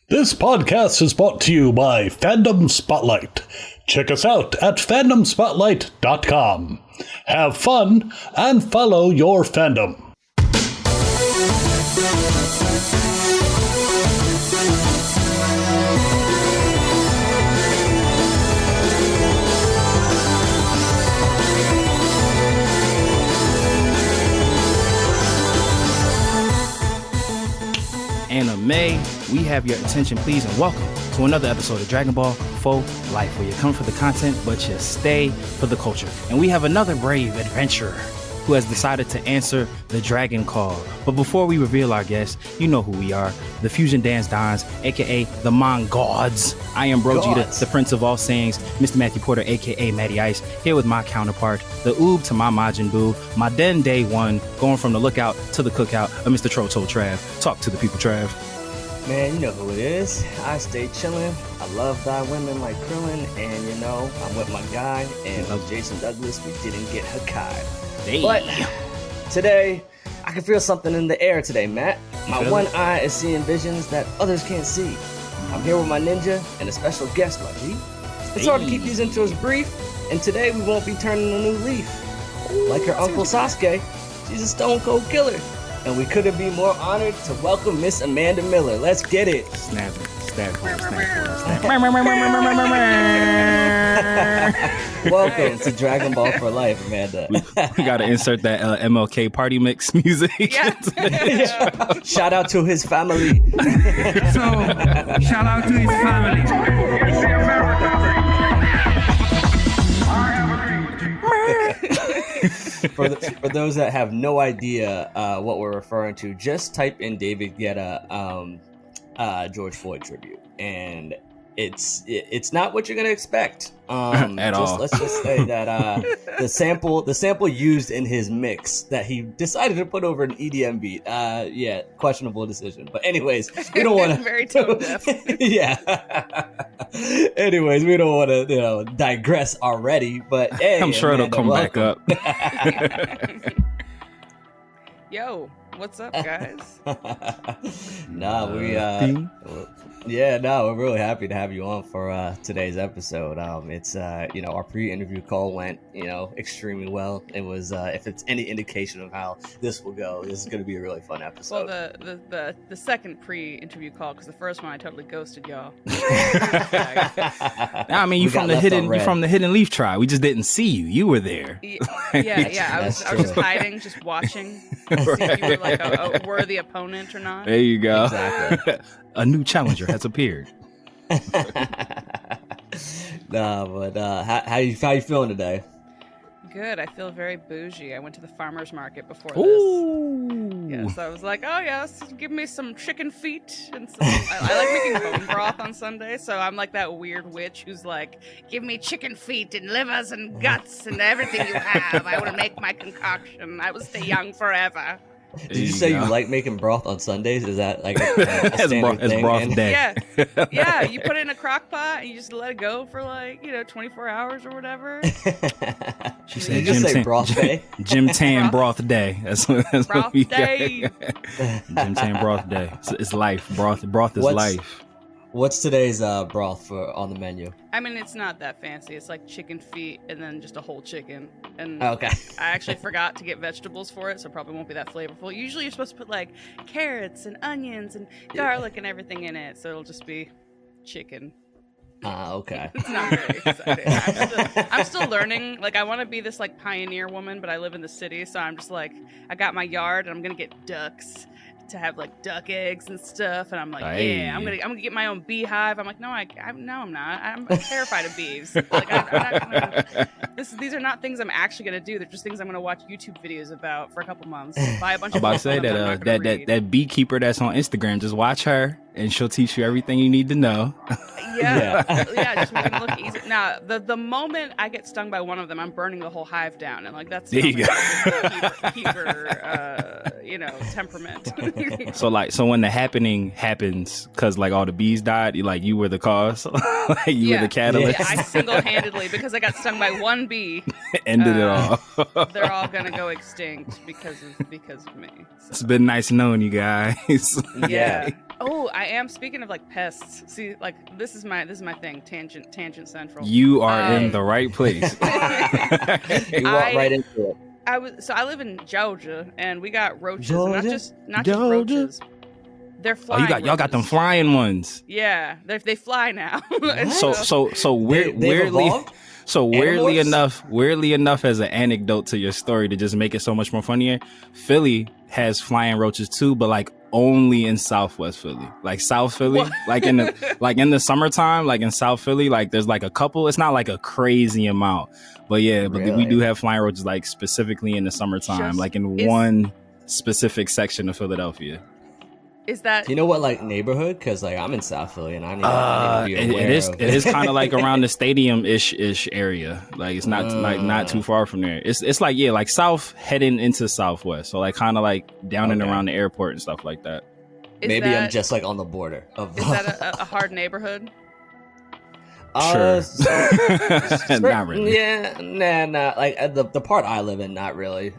This podcast is brought to you by Fandom Spotlight. Check us out at fandomspotlight.com. Have fun and follow your fandom. Anime, we have your attention, please, and welcome to another episode of Dragon Ball FO Life, where you come for the content, but you stay for the culture. And we have another brave adventurer who has decided to answer the Dragoncall. But before we reveal our guest, you know who we are, the Fusion Dance Dons, aka the Mongods. I am Brojita, the Prince of All Sayings, Mr. Matthew Porter, aka Matty Ice, here with my counterpart, the Oob to my Majin Buu, my Den Day One, going from the lookout to the cookout of Mr. Troto Trav. Talk to the people, Trav. Man, you know who it is. I stay chillin'. I love thy women like Krillin, and you know, I'm with my guy, and with Jason Douglas, we didn't get Hakai. Hey. But today, I can feel something in the air today, Matt. My one eye is seeing visions that others can't see. I'm here with my ninja and a special guest, my G. It's hard to keep these intros brief, and today we won't be turning a new leaf. Like her uncle Sasuke, she's a stone cold killer. And we couldn't be more honored to welcome Miss Amanda Miller. Let's get it. Snap it. Welcome to Dragon Ball for Life, Amanda. We got to insert that MLK party mix music. Yeah. Shout out to his family. Shout out to his family. For those that have no idea what we're referring to, just type in David Guetta George Floyd tribute, and it's not what you're gonna expect at all. Let's just say that the sample used in his mix that he decided to put over an EDM beat, questionable decision. But anyways, we don't want to very tone deaf. Yeah. Anyways, we don't want to digress already. But hey, I'm sure it'll come welcome. back up. Yo, what's up, guys? We're really happy to have you on for today's episode. It's our pre-interview call went extremely well. It was if it's any indication of how this will go, this is going to be a really fun episode. Well, the second pre-interview call, because the first one I totally ghosted y'all. I mean, you from the hidden leaf tribe. We just didn't see you. You were there. Yeah. I was just hiding, just watching, to see if you were like a worthy opponent or not. There you go. Exactly. A new challenger has appeared. How you feeling today? Good. I feel very bougie. I went to the farmer's market before this. Ooh. Yeah, so I was like, oh yes, give me some chicken feet. And some, I like making bone broth on Sunday, so I'm like that weird witch who's like, give me chicken feet and livers and guts and everything you have. I want to make my concoction. I will stay young forever. Did you say you like making broth on Sundays? Is that like a standard thing? Broth day. Yeah. You put it in a crock pot and you just let it go for 24 hours or whatever. She said, "Did you say broth day?" Jim Tan broth day. That's broth what we day. Jim Tan broth day. It's life. Broth is life. What's today's broth on the menu? I mean, it's not that fancy. It's like chicken feet and then just a whole chicken. And okay. I actually forgot to get vegetables for it, so it probably won't be that flavorful. Usually you're supposed to put like carrots and onions and garlic and everything in it, so it'll just be chicken. Okay. It's not very exciting. I'm still learning. Like, I want to be this like pioneer woman, but I live in the city, so I'm just like, I got my yard and I'm gonna get ducks to have like duck eggs and stuff, and I'm like, yeah, I'm gonna get my own beehive. I'm like, no, I'm not. I'm terrified of bees. Like, I'm not gonna. These are not things I'm actually gonna do. They're just things I'm gonna watch YouTube videos about for a couple months. Buy a bunch I'm of. about to say that beekeeper that's on Instagram. Just watch her, and she'll teach you everything you need to know. Yeah, just make it look easy. Now, the moment I get stung by one of them, I'm burning the whole hive down, and like that's there you go. Keeper temperament. So when the happening happens, because like all the bees died, you were the cause, like you were the catalyst. Yeah, I single-handedly, because I got stung by one bee, ended it all. They're all gonna go extinct because of me. So. It's been nice knowing you guys. Yeah. Oh, I am. Speaking of like pests, see, like this is my thing. Tangent central. You are in the right place. You walk right into it. I live in Georgia, and we got roaches, and not just Georgia. roaches. They're flying. Y'all got them flying ones. Yeah, they fly now. So weirdly enough, as an anecdote to your story to just make it so much more funnier, Philly has flying roaches too, but like only in Southwest Philly, like South Philly, like in the summertime, like in South Philly, like there's like a couple. It's not like a crazy amount, but we do have flying roaches like specifically in the summertime, like in one specific section of Philadelphia. Is that? Do you know what like neighborhood? Because like I'm in South Philly and I need to be aware it is kind of like around the stadium ish area. Like it's not not too far from there. It's like like south heading into Southwest. So like kind of like down and around the airport and stuff like that. Maybe I'm just like on the border of. Is that a hard neighborhood? Sure. Not really. Yeah, nah. Like the part I live in, not really.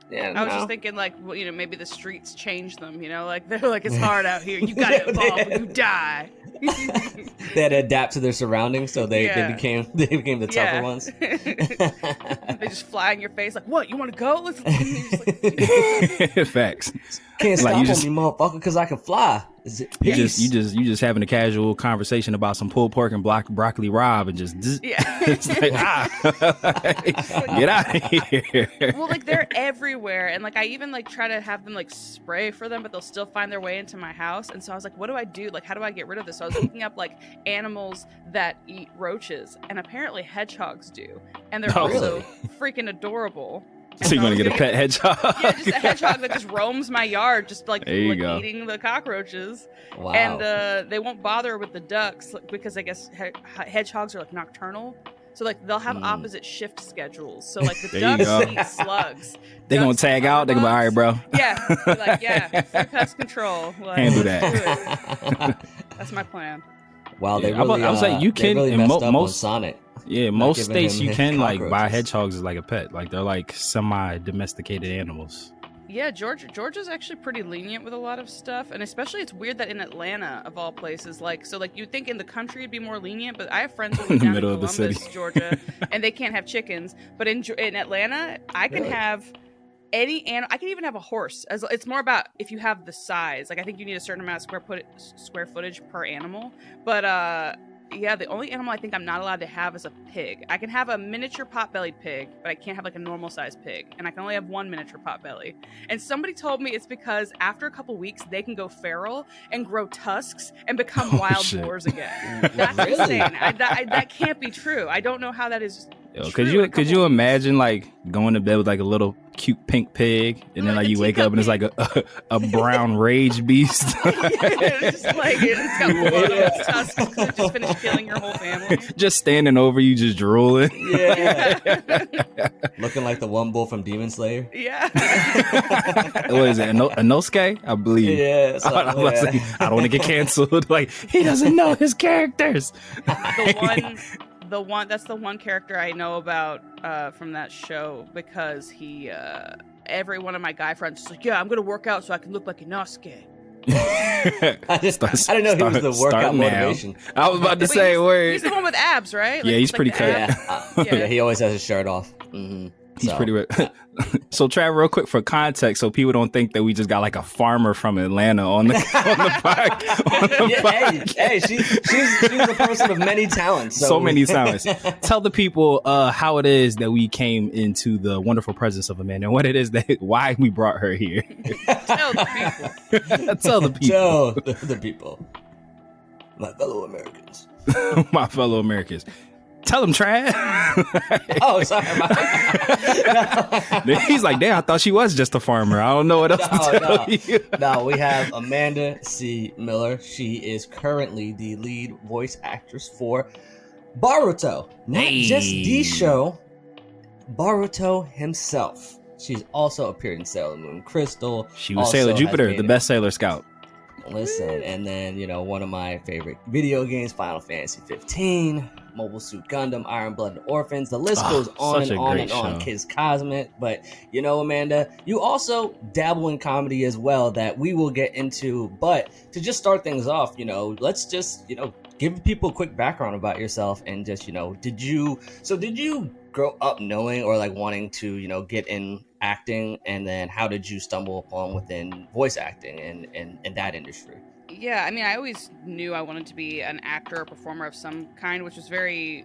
Yeah, I was just thinking, like, well, maybe the streets changed them. Like they're like, it's hard out here. You gotta evolve, or you die. They had to adapt to their surroundings, so they became the tougher ones. They just fly in your face, like, what? You want to go? Facts. Can't stop on me, motherfucker, because I can fly. You just having a casual conversation about some pulled pork and broccoli rabe and just it's like get out of here. Well, like they're everywhere, and like I even like try to have them like spray for them, but they'll still find their way into my house. And so I was like, what do I do? Like, how do I get rid of this? So I was looking up like animals that eat roaches, and apparently hedgehogs do, and they're also freaking adorable. So you're gonna get a pet hedgehog? Yeah, just a hedgehog that just roams my yard, just like eating the cockroaches. Wow. And they won't bother with the ducks because I guess hedgehogs are like nocturnal. So like they'll have opposite shift schedules. So like the ducks eat slugs. They gonna tag out. They gonna be all right, bro. Yeah, like free pest control. Like, handle that. That's my plan. Wow, they really. I was like, you can really in messed up on most Sonic. Yeah, most states you can like buy hedgehogs as like a pet. Like they're like semi-domesticated animals. Yeah, Georgia's actually pretty lenient with a lot of stuff, and especially it's weird that in Atlanta, of all places, so you'd think in the country it'd be more lenient, but I have friends who live down in Columbus, Georgia, and they can't have chickens. But in Atlanta, I can have any animal. I can even have a horse. It's more about if you have the size. Like I think you need a certain amount of square footage per animal. But yeah, the only animal I think I'm not allowed to have is a pig. I can have a miniature pot-bellied pig, but I can't have like a normal-sized pig. And I can only have one miniature pot-belly. And somebody told me it's because after a couple weeks, they can go feral and grow tusks and become wild boars again. That's insane. That can't be true. I don't know how that is. Could you imagine like going to bed with like a little cute pink pig and then like you wake up and it's like a brown rage beast? It's just like it's got blood on its tusks because it just finished killing your whole family. Just standing over you, just drooling. Yeah. Looking like the one bull from Demon Slayer. Yeah. What is it? Inosuke? I believe. Yeah. I don't want to get canceled. Like he doesn't know his characters. That's the one character I know about from that show because he every one of my guy friends is like, yeah, I'm gonna work out so I can look like Inosuke. I didn't know he was the workout motivation. I was about to say word. He's the one with abs, right? Yeah, he's pretty cut. Yeah, he always has his shirt off. Mm-hmm. He's pretty. So, Trav, real quick for context, so people don't think that we just got like a farmer from Atlanta on the podcast. Hey, she's a person of many talents. So many talents. Tell the people how it is that we came into the wonderful presence of Amanda and what it is why we brought her here. Tell the people. Tell the people. Tell the people. My fellow Americans. My fellow Americans. Tell him, Trav. Oh, sorry. He's like, damn, I thought she was just a farmer. I don't know what else to tell you. No, we have Amanda C. Miller. She is currently the lead voice actress for Boruto. Not just the show, Boruto himself. She's also appeared in Sailor Moon Crystal. She was also Sailor has Jupiter, made the best Sailor Scout. Listen, and then, one of my favorite video games, Final Fantasy 15, Mobile Suit Gundam, Blooded Orphans. The list goes on and on and on. Kids Cosmic. But, Amanda, you also dabble in comedy as well that we will get into. But to just start things off, let's just, give people a quick background about yourself and just, did you grow up knowing or like wanting to, get in acting, and then how did you stumble upon within voice acting and that industry? Yeah, I mean, I always knew I wanted to be an actor or performer of some kind, which was very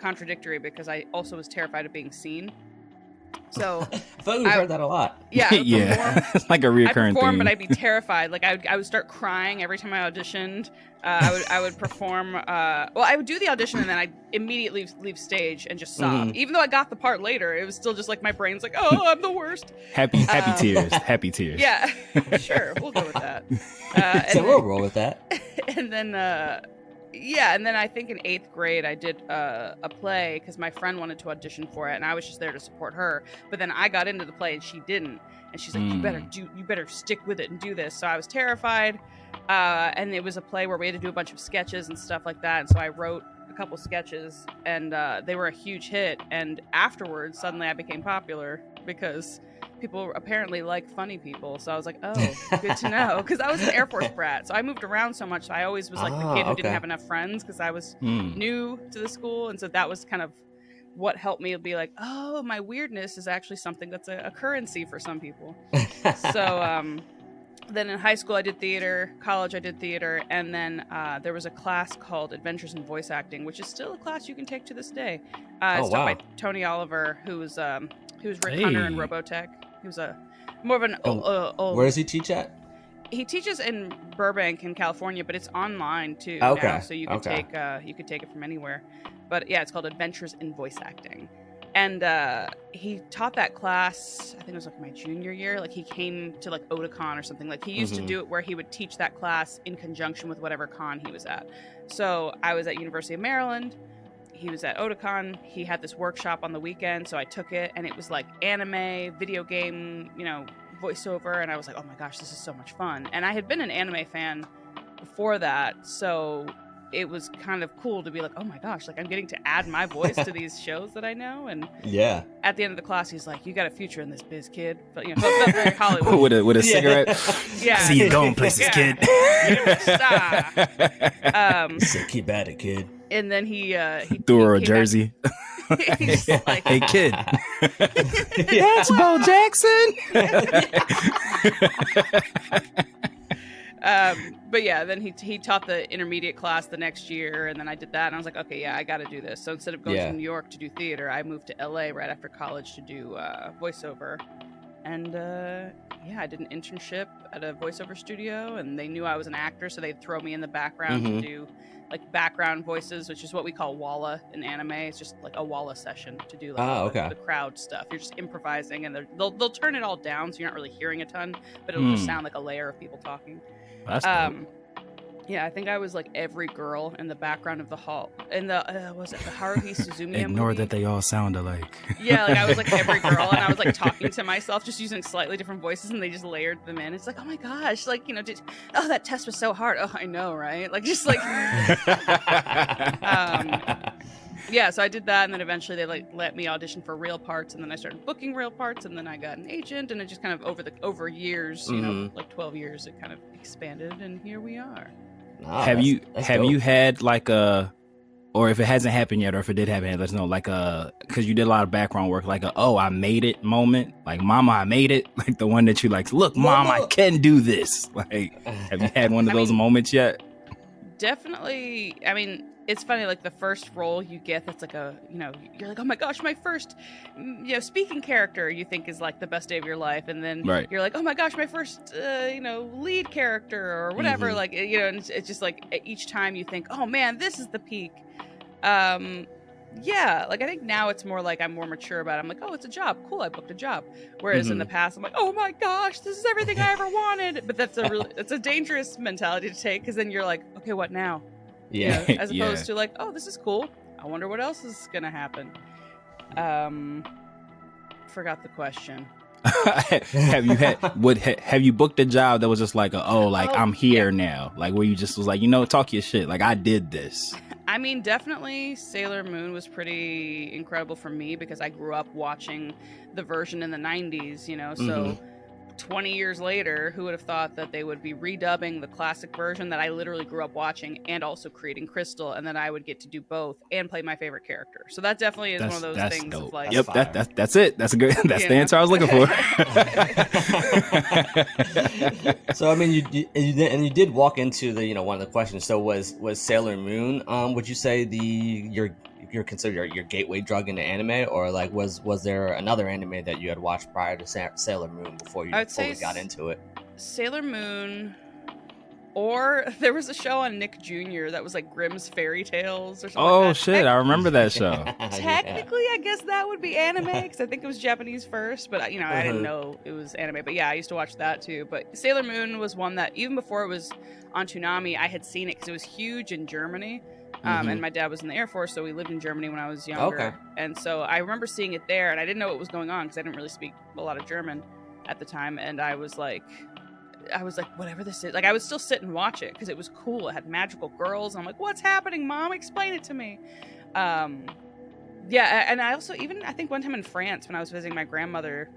contradictory because I also was terrified of being seen. So I feel like we've heard that a lot. Yeah, yeah, it's like a reoccurring I'd perform, theme. but I'd be terrified. Like I would start crying every time I auditioned. I would perform. I would do the audition and then I'd immediately leave stage and just sob. Even though I got the part later, it was still just like my brain's like, oh, I'm the worst. Happy tears, happy tears. Yeah, sure, we'll go with that. So we'll roll with that. And then. And then I think in 8th grade I did a play because my friend wanted to audition for it, and I was just there to support her. But then I got into the play and she didn't, and she's like, "You better stick with it and do this." So I was terrified, and it was a play where we had to do a bunch of sketches and stuff like that. And so I wrote a couple sketches, and they were a huge hit. And afterwards, suddenly I became popular because people apparently like funny people. So I was like, oh, good to know. Because I was an Air Force brat. So I moved around so much. So I always was like the kid who didn't have enough friends because I was new to the school. And so that was kind of what helped me be like, oh, my weirdness is actually something that's a currency for some people. So then in high school I did theater, college I did theater, and then there was a class called Adventures in Voice Acting, which is still a class you can take to this day. It's taught by Tony Oliver, who was Rick Hunter in Robotech. He was more of an old. Where does he teach at? He teaches in Burbank in California, but it's online too. Okay. Now, so you could take it from anywhere. But yeah, it's called Adventures in Voice Acting. And he taught that class, I think it was like my junior year. Like he came to like Otakon or something. Like he used to do it where he would teach that class in conjunction with whatever con he was at. So I was at University of Maryland. He was at Otakon. He had this workshop on the weekend, so I took it, and it was like anime, video game, voiceover, and I was like, oh my gosh, this is so much fun. And I had been an anime fan before that, so it was kind of cool to be like, oh my gosh, like I'm getting to add my voice to these shows that I know. And yeah, at the end of the class, he's like, you got a future in this biz, kid. But felt very Hollywood with a cigarette. Yeah, see you going places, kid. So keep at it, kid. And then he threw her a jersey. He's like, hey kid, that's Bo Jackson. But yeah, then he taught the intermediate class the next year, and then I did that, and I was like, okay, yeah, I got to do this. So instead of going to New York to do theater, I moved to LA right after college to do voiceover. And I did an internship at a voiceover studio, and they knew I was an actor, so they'd throw me in the background to do like background voices, which is what we call walla in anime. It's just like a walla session to do like the crowd stuff. You're just improvising, and they'll turn it all down, so you're not really hearing a ton, but it'll just sound like a layer of people talking. That's dope. Yeah, I think I was like every girl in the background of the hall. In the was it the Haruhi Suzumiya Ignore movie? That they all sound alike. Yeah, like I was like every girl, and I was like talking to myself, just using slightly different voices, and they just layered them in. It's like, oh my gosh, like that test was so hard. Oh, I know, right? Like just like, yeah. So I did that, and then eventually they like let me audition for real parts, and then I started booking real parts, and then I got an agent, and it just kind of over years, like 12 years, it kind of expanded, and here we are. Nah, have you dope. had like or if it hasn't happened yet, or if it did happen, let us know, like because you did a lot of background work, like I made it moment, like mama, I made it, like the one that you like, look, mom, I can do this. Like, have you had one of those moments yet? Definitely. I mean, it's funny, like the first role you get that's like you're like, oh my gosh, my first speaking character you think is like the best day of your life, and then you're like, oh my gosh, my first lead character or whatever, like and it's just like each time you think, oh man, this is the peak. Like I think now it's more like I'm more mature about it. I'm like, oh, it's a job, cool, I booked a job. Whereas in the past I'm like, oh my gosh, this is everything I ever wanted. But that's it's a dangerous mentality to take, because then you're like, okay, what now? Yeah. As opposed to like, oh, this is cool, I wonder what else is gonna happen. Forgot the question. Have you booked a job that was just like I'm here now, like where you just was like, talk your shit, like I did this? I mean, definitely Sailor Moon was pretty incredible for me because I grew up watching the version in the 90s, so 20 years later, who would have thought that they would be redubbing the classic version that I literally grew up watching and also creating Crystal, and then I would get to do both and play my favorite character. So that definitely is one of those things. Dope. Of like, yep, that's it. That's a good. That's the answer I was looking for. So I mean, you did walk into the one of the questions. So was Sailor Moon? Would you say you're considered your gateway drug into anime, or like was there another anime that you had watched prior to Sailor Moon before you fully got into it? Sailor Moon, or there was a show on Nick Jr. that was like Grimm's Fairy Tales or something. Oh like that. shit, I remember that show. Technically, I guess that would be anime because I think it was Japanese first, but I didn't know it was anime. But yeah, I used to watch that too. But Sailor Moon was one that even before it was on Toonami, I had seen it because it was huge in Germany. And my dad was in the Air Force, so we lived in Germany when I was younger. Okay. And so I remember seeing it there, and I didn't know what was going on because I didn't really speak a lot of German at the time. And I was like, whatever this is. Like, I would still sit and watch it because it was cool. It had magical girls. I'm like, what's happening, Mom? Explain it to me. Yeah, and I also I think one time in France when I was visiting my grandmother,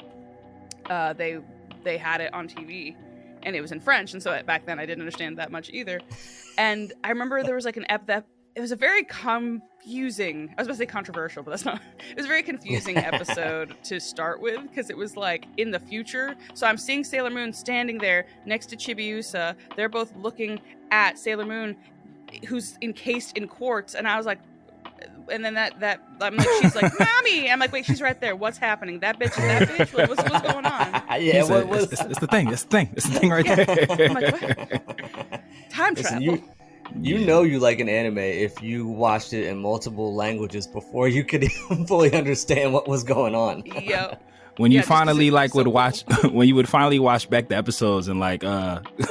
they had it on TV. And it was in French, and so back then I didn't understand that much either. And I remember there was like an it was a very confusing, I was about to say controversial, but that's not, it was a very confusing episode to start with, because it was like in the future. So I'm seeing Sailor Moon standing there next to Chibiusa. They're both looking at Sailor Moon, who's encased in quartz, and I was like, and then that I'm like, she's like, Mommy! I'm like, wait, she's right there. What's happening? That bitch is that bitch? Like, what's going on? Yeah, it's the thing. It's the thing right there. I'm like, what? Time travel. You like an anime if you watched it in multiple languages before you could even fully understand what was going on. Yep. When you finally watch when you would finally watch back the episodes and like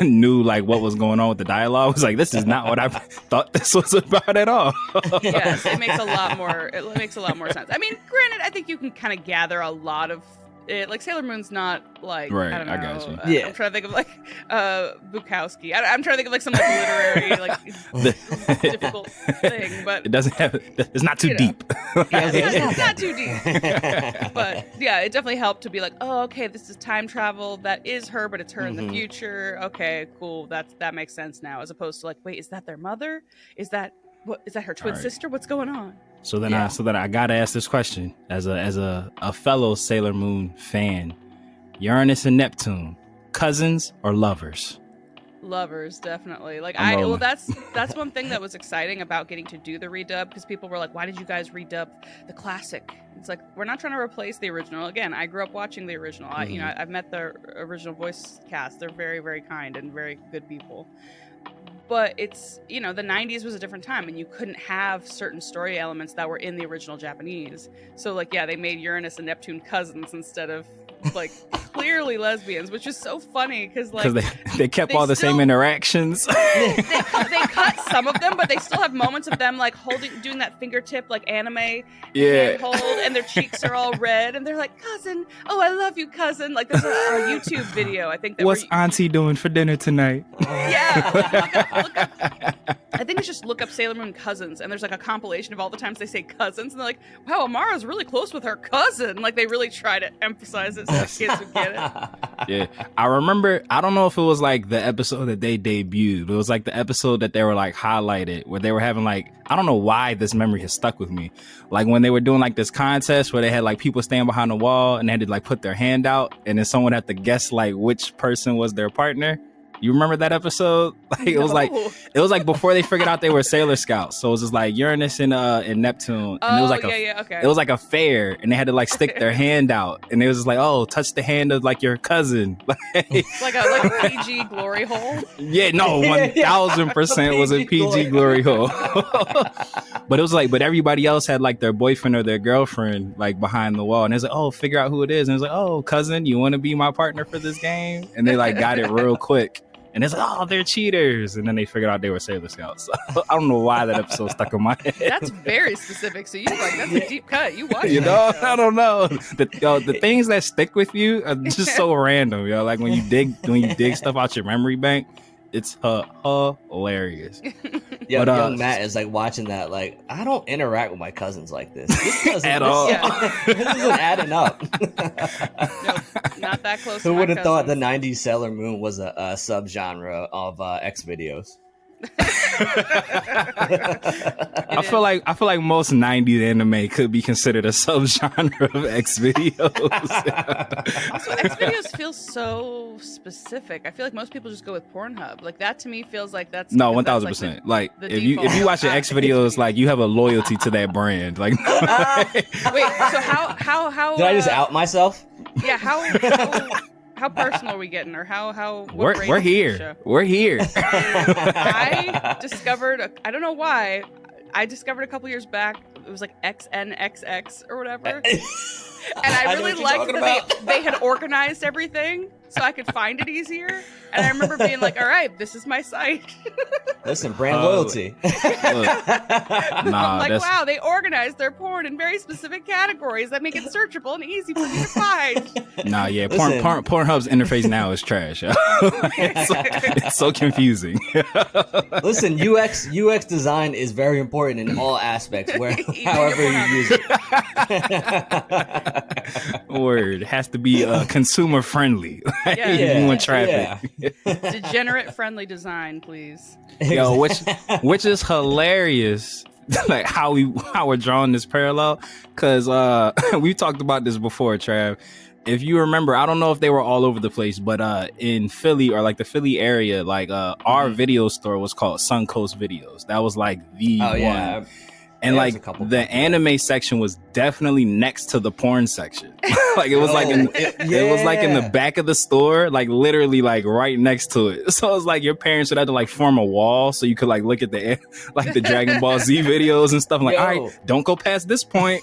knew like what was going on with the dialogue, it was like, this is not what I thought this was about at all. Yes, it makes a lot more sense. I mean, granted, I think you can kind of gather a lot of it. Like Sailor Moon's not like, right, I don't know. I got you. Yeah. I'm trying to think of like Bukowski. I'm trying to think of like some like literary like difficult thing, but it doesn't have. It's not too deep. It's not too deep. But yeah, it definitely helped to be like, oh, okay, this is time travel. That is her, but it's her in the future. Okay, cool. That makes sense now. As opposed to like, wait, is that their mother? Is that her twin sister? What's going on? So then I gotta ask this question as a fellow Sailor Moon fan: Uranus and Neptune, cousins or lovers? Lovers, definitely. Like that's one thing that was exciting about getting to do the redub, because people were like, why did you guys redub the classic? It's like, we're not trying to replace the original. Again, I grew up watching the original. I've met the original voice cast. They're very, very kind and very good people. But it's, the 90s was a different time, and you couldn't have certain story elements that were in the original Japanese. So, like, yeah, they made Uranus and Neptune cousins instead of, like, clearly lesbians, which is so funny because, like... Because they kept all the same interactions. they cut some of them, but they still have moments of them, like, doing that fingertip, like, anime hold, and their cheeks are all red, and they're like, cousin, oh, I love you, cousin. Like, there's a YouTube video, I think. What's Auntie doing for dinner tonight? Yeah. Look up, I think it's just look up Sailor Moon cousins, and there's like a compilation of all the times they say cousins, and they're like, wow, Amara's really close with her cousin. Like, they really try to emphasize it so kids would get it. Yeah, I remember, I don't know if it was like the episode that they debuted, but it was like the episode that they were like highlighted, where they were having like, I don't know why this memory has stuck with me, like when they were doing like this contest where they had like people stand behind the wall and they had to like put their hand out, and then someone had to guess like which person was their partner. You remember that episode? Like it was like before they figured out they were Sailor Scouts. So it was just like Uranus and Neptune, and it was like it was like a fair, and they had to like stick their hand out, and it was just like, oh, touch the hand of like your cousin, like a PG glory hole. Yeah, no, 1000% was a PG glory hole. But it was like, but everybody else had like their boyfriend or their girlfriend like behind the wall, and it's like, oh, figure out who it is, and it's like, oh, cousin, you want to be my partner for this game? And they like got it real quick. and it's like, oh, they're cheaters, and then they figured out they were Sailor Scouts. So, I don't know why that episode stuck in my head. That's very specific. So you like that's a deep cut. You watch You it. know, I don't know. The things that stick with you are just so random, yo. Like when you dig stuff out your memory bank, it's hilarious. Yeah, But, young Matt is like watching that. Like, I don't interact with my cousins like this. This doesn't, At all. This isn't adding up. Nope, not that close. Who to my would have thought the cousins. '90s Sailor Moon was a subgenre of X videos? I feel like most '90s anime could be considered a subgenre of X videos. Also, X videos feel so specific. I feel like most people just go with Pornhub. Like that to me feels like that's No, because 1000%. that's, Like the if you default. watch the X videos, like you have a loyalty to that brand. Like Wait, so how Did I just out myself? Yeah, how personal are we getting, or how what we're grade is the here. show? We're here. I discovered I don't know why I discovered a couple years back it was like XNXX or whatever, and I know really what you're liked talking that about. they had organized everything so I could find it easier. And I remember being like, all right, this is my site. Listen, brand loyalty. Look, I'm like, that's wow, they organized their porn in very specific categories that make it searchable and easy for me to find. yeah. Listen. Pornhub's interface now is trash. Yo. it's so confusing. Listen, UX design is very important in all aspects, however you use it. Word has to be consumer friendly. Yeah. You want traffic. Degenerate friendly design, please. Yo, which is hilarious. Like how we're drawing this parallel, because we talked about this before, Trav. If you remember, I don't know if they were all over the place, but in Philly or like the Philly area, like our video store was called Suncoast Videos. That was like the one. Yeah. And There's a like couple the anime section was definitely next to the porn section. Like it was like it was like in the back of the store, like literally like right next to it. So it was like your parents would have to like form a wall so you could like look at the Dragon Ball Z videos and stuff. I'm like, Yo. all right, don't go past this point.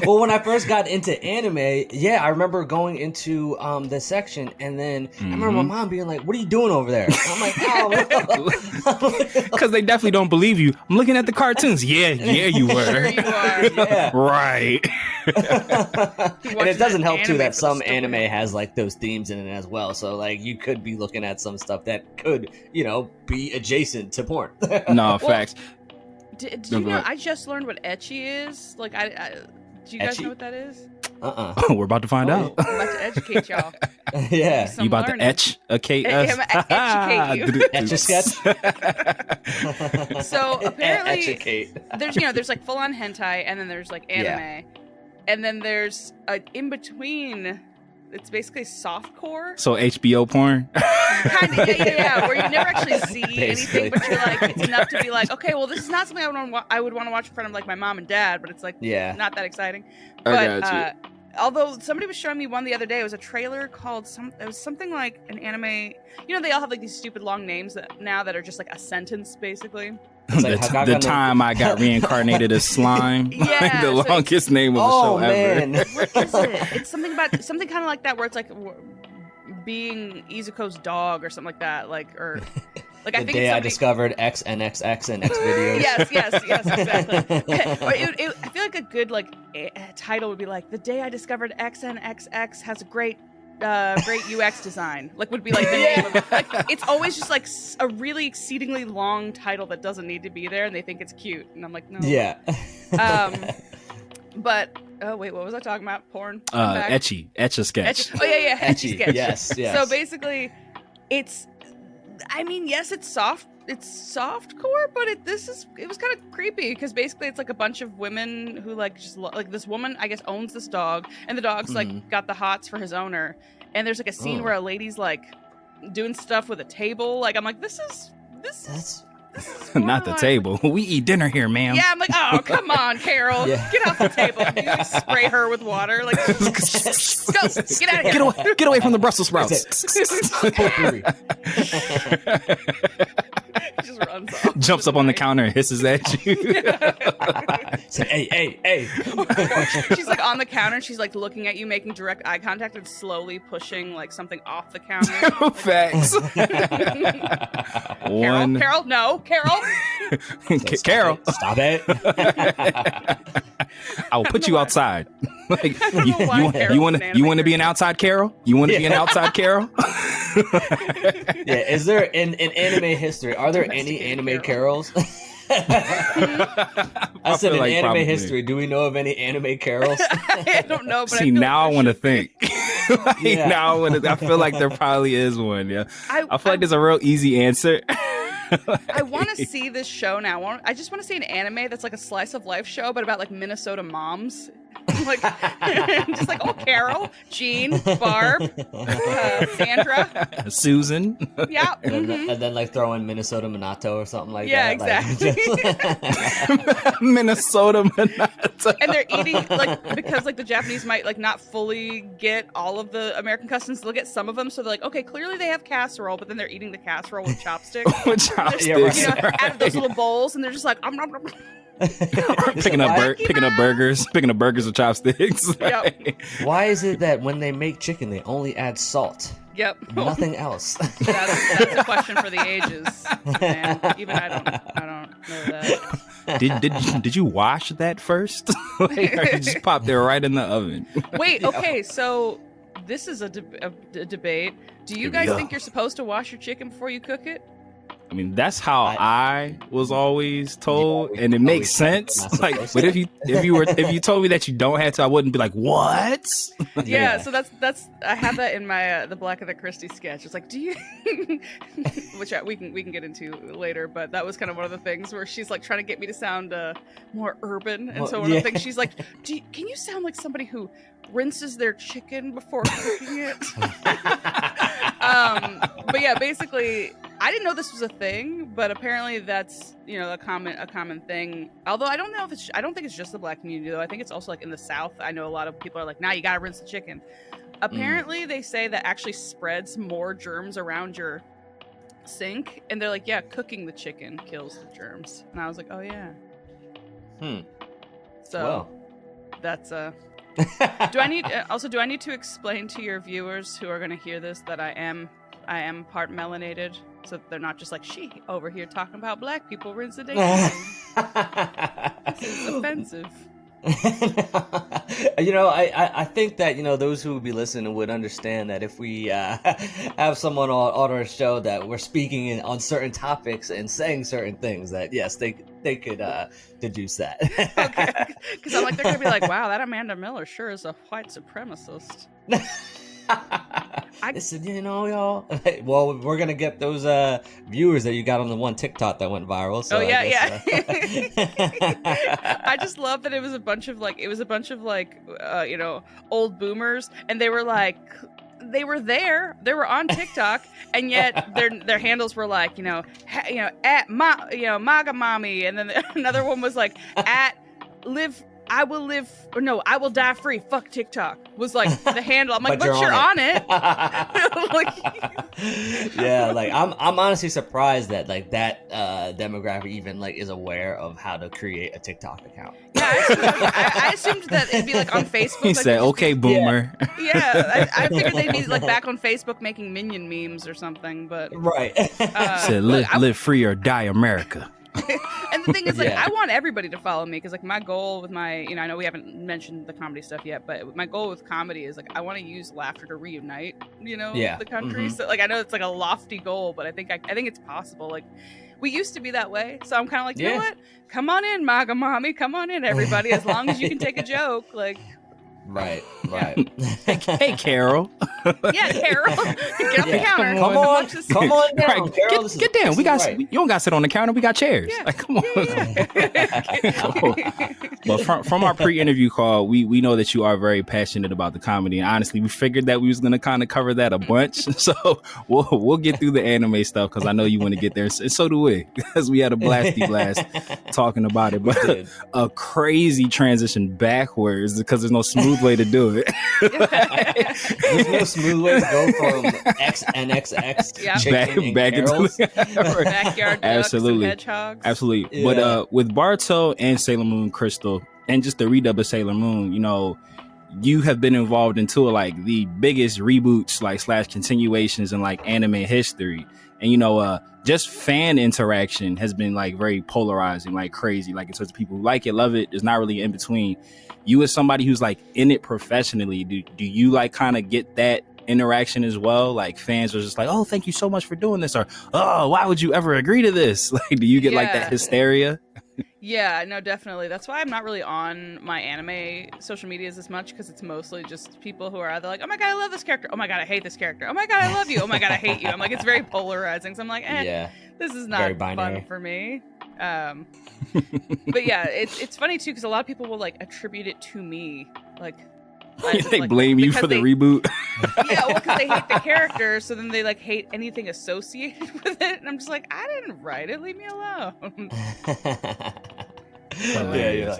Well, when I first got into anime, yeah, I remember going into the section, and then I remember my mom being like, "What are you doing over there?" And I'm like, "Oh," Because they definitely don't believe you. I'm looking at the cartoons. Yeah, you Sure were. you are. yeah. Right. And it doesn't help too anime that for the some story. anime has like those themes in it as well. So like you could be looking at some stuff that could, be adjacent to porn. No, facts. Did No, you go know? ahead. I just learned what ecchi is. Like, do you guys Ecchi? know what that is? We're about to find Oh, out. I'm about to educate y'all. Yeah. Some You about learning. to etch a cake? Yeah, I'm educate you. Etch a sketch. So apparently, Educate. there's like full on hentai, and then there's like anime, and then there's in between. It's basically softcore. So HBO porn. Kind of, yeah, where you never actually see Basically. anything, but you're like, it's enough to be like, okay, well, this is not something I would want to watch in front of like my mom and dad, but it's like, Yeah. not that exciting. I But got although somebody was showing me one the other day, it was a trailer called it was something like an anime. They all have like these stupid long names that are just like a sentence basically. It's like the Hagakane- time I got reincarnated as slime. Yeah, Like the so- longest name of a Oh show ever. man. What is it? It's something kind of like that, where it's like being Izuko's dog or something like that, like or like I The think day it's I something. discovered XNXX and X videos. Yes, exactly. Or I feel like a good title would be like "The Day I Discovered XNXX Has a Great UX Design." Like would be like the name of it. Like it's always just like a really exceedingly long title that doesn't need to be there, and they think it's cute, and I'm like, no. Yeah. But oh wait, what was I talking about? Porn. I'm back. Etch a sketch. Oh yeah, Etchy. Etchy sketch. Yes. So basically, yes, it's softcore, but it was kind of creepy because basically it's like a bunch of women who like just like this woman I guess owns this dog, and the dog's like got the hots for his owner, and there's like a scene where a lady's like doing stuff with a table. Like I'm like, this is Not the borderline- table. We eat dinner here, ma'am. Yeah, I'm like, oh come on, Carol, Yeah. get off the table. You spray her with water, like go, get out of here. Get away from the Brussels sprouts. Potpourri. just runs off. Jumps up on the counter and hisses at you. Say, hey. She's like on the counter and she's like looking at you, making direct eye contact and slowly pushing like something off the counter. Facts. Carol, no, Carol. Carol, Stop it. I will put you outside. Like, don't know why Carol's you want an to anime be an outside Carol? You want to be an outside Carol? Yeah, is there in anime history, are there any anime carols? I said in like anime probably. history, do we know of any anime carols? I don't know, but See, now I want to think. Yeah. Now I feel like there probably is one. Yeah, I feel like there's a real easy answer. I want to see this show now. I just want to see an anime that's like a slice of life show, but about like Minnesota moms. Like, just like, oh, Carol, Jean, Barb, Sandra, Susan. Yeah. And then like throw in Minnesota Minato or something like Yeah, that. exactly. Minnesota Minato. And they're eating like because like the Japanese might like not fully get all of the American customs. They'll get some of them, so they're like, okay, clearly they have casserole, but then they're eating the casserole with chopsticks. With chopsticks. Yeah, right. You know, out of those little bowls, and they're just like, picking up burgers with chopsticks. Yep. Why is it that when they make chicken, they only add salt? Yep. Nothing else. That's a question for the ages, man. Even I don't know that. Did you wash that first? Like, or you just popped it right in the oven? Wait, okay, so this is a debate. Do you guys think you're supposed to wash your chicken before you cook it? I mean, that's how I was always told, Yeah, and it makes sense. not Like, supposed but to. if you told me that you don't have to, I wouldn't be like, what? Yeah, so that's I have that in my the Black of the Christie sketch. It's like, do you, which we can get into later, but that was kind of one of the things where she's like trying to get me to sound more urban, and so one of the things she's like, can you sound like somebody who rinses their chicken before cooking it? But yeah, basically, I didn't know this was a thing, but apparently that's, you know, a common thing. Although I don't think it's just the Black community though. I think it's also like in the South. I know a lot of people are like, nah, you gotta rinse the chicken. Apparently they say that actually spreads more germs around your sink, and they're like, yeah, cooking the chicken kills the germs. And I was like, oh yeah. So that's do I need to explain to your viewers who are going to hear this that I am part melanated, so that they're not just like, she over here talking about black people rinse the day. This is offensive. You know, I think that, you know, those who would be listening would understand that if we have someone on our show that we're speaking on certain topics and saying certain things, that yes, they could deduce that. Okay, because I'm like, they're gonna be like, wow, that Amanda Miller sure is a white supremacist. Listen, you know, y'all. Well, we're gonna get those viewers that you got on the one TikTok that went viral. So yeah. I just love that it was a bunch of like you know, old boomers, and they were like, they were on TikTok, and yet their handles were like, you know, at MAGA mommy, and then another one was like at I will die free. Fuck TikTok was like the handle. I'm like, but you're on it. Like, yeah, like I'm honestly surprised that like that demographic even like is aware of how to create a TikTok account. Yeah, I assumed that it'd be like on Facebook. He said, "Okay, boomer." Yeah, I figured they'd be like back on Facebook making minion memes or something. But right. Said, "Live free or die, America." And the thing is, like, I want everybody to follow me, because like my goal with my, you know, I know we haven't mentioned the comedy stuff yet, but my goal with comedy is like I want to use laughter to reunite, you know, the country. So like I know it's like a lofty goal, but I think it's possible. Like we used to be that way, so I'm kind of like, you know what? Come on in, MAGA mommy. Come on in, everybody. As long as you can take a joke, like. Right. Hey, Carol. Yeah, Carol. Get off the counter. Come on down, Right. Carol. Get down. You don't got to sit on the counter. We got chairs. Yeah. Like, come on. But from our pre-interview call, we know that you are very passionate about the comedy. And honestly, we figured that we was going to kind of cover that a bunch. So we'll get through the anime stuff, because I know you want to get there. And so do we, because we had a blasty blast talking about it. But a crazy transition backwards, because there's no smooth smooth way to do it. There's no smooth way to go from XNXX Yeah. chicken back and into Carol's. Backyard ducks Absolutely. and hedgehogs. Absolutely. Yeah. But with Boruto and Sailor Moon Crystal, and just the redub of Sailor Moon, you know, you have been involved in two of like the biggest reboots, like / continuations in like anime history. And you know, just fan interaction has been like very polarizing, like crazy. Like in terms of people who like it, love it. There's not really in between. You as somebody who's like in it professionally, do you like kind of get that interaction as well? Like fans are just like, oh, thank you so much for doing this, or oh, why would you ever agree to this? Like, do you get like that hysteria? Yeah, no, definitely. That's why I'm not really on my anime social medias as much, because it's mostly just people who are either like, oh my god, I love this character. Oh my god, I hate this character. Oh my god, I love you. Oh my god, I hate you. I'm like, it's very polarizing. So I'm like, Yeah. this is Very not binary. fun for me. But yeah, it's funny too, because a lot of people will like attribute it to me, like They like, blame you because for the they- reboot. Yeah, well, because they hate the character, so then they like hate anything associated with it, and I'm just like, I didn't write it. Leave me alone. Yeah, you're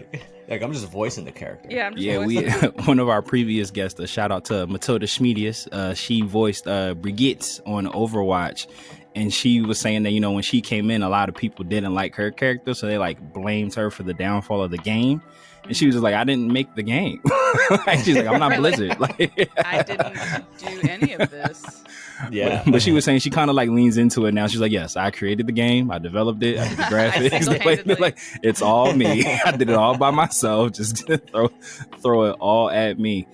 like I'm just voicing the character. Yeah, I'm just Yeah, we voicing- one of our previous guests, a shout out to Matilda Schmedius. She voiced Brigitte on Overwatch, and she was saying that, you know, when she came in, a lot of people didn't like her character, so they like blamed her for the downfall of the game. And she was just like, I didn't make the game. She's like, I'm not Blizzard. Like, I didn't do any of this. Yeah. But she was saying she kind of like leans into it now. She's like, yes, I created the game, I developed it, I did the graphics. single-handedly. like, it's all me. I did it all by myself. Just throw it all at me.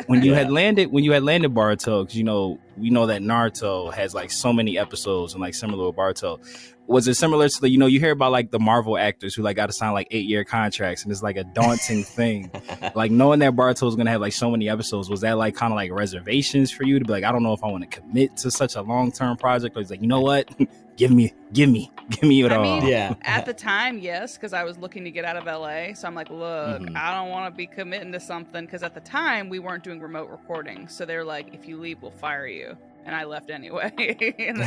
When you had landed Boruto, because you know we know that Naruto has like so many episodes and like similar with Boruto. Was it similar to the, you know, you hear about like the Marvel actors who like got to sign like 8-year contracts, and it's like a daunting thing. Like knowing that Boruto was gonna have like so many episodes, was that like kind of like reservations for you to be like, I don't know if I want to commit to such a long-term project? Or it's like, you know what, give me it I all. mean, Yeah. at the time, yes, because I was looking to get out of LA. So I'm like, look, I don't want to be committing to something, because at the time we weren't doing remote recording. So they're like, if you leave, we'll fire you. And I left anyway, and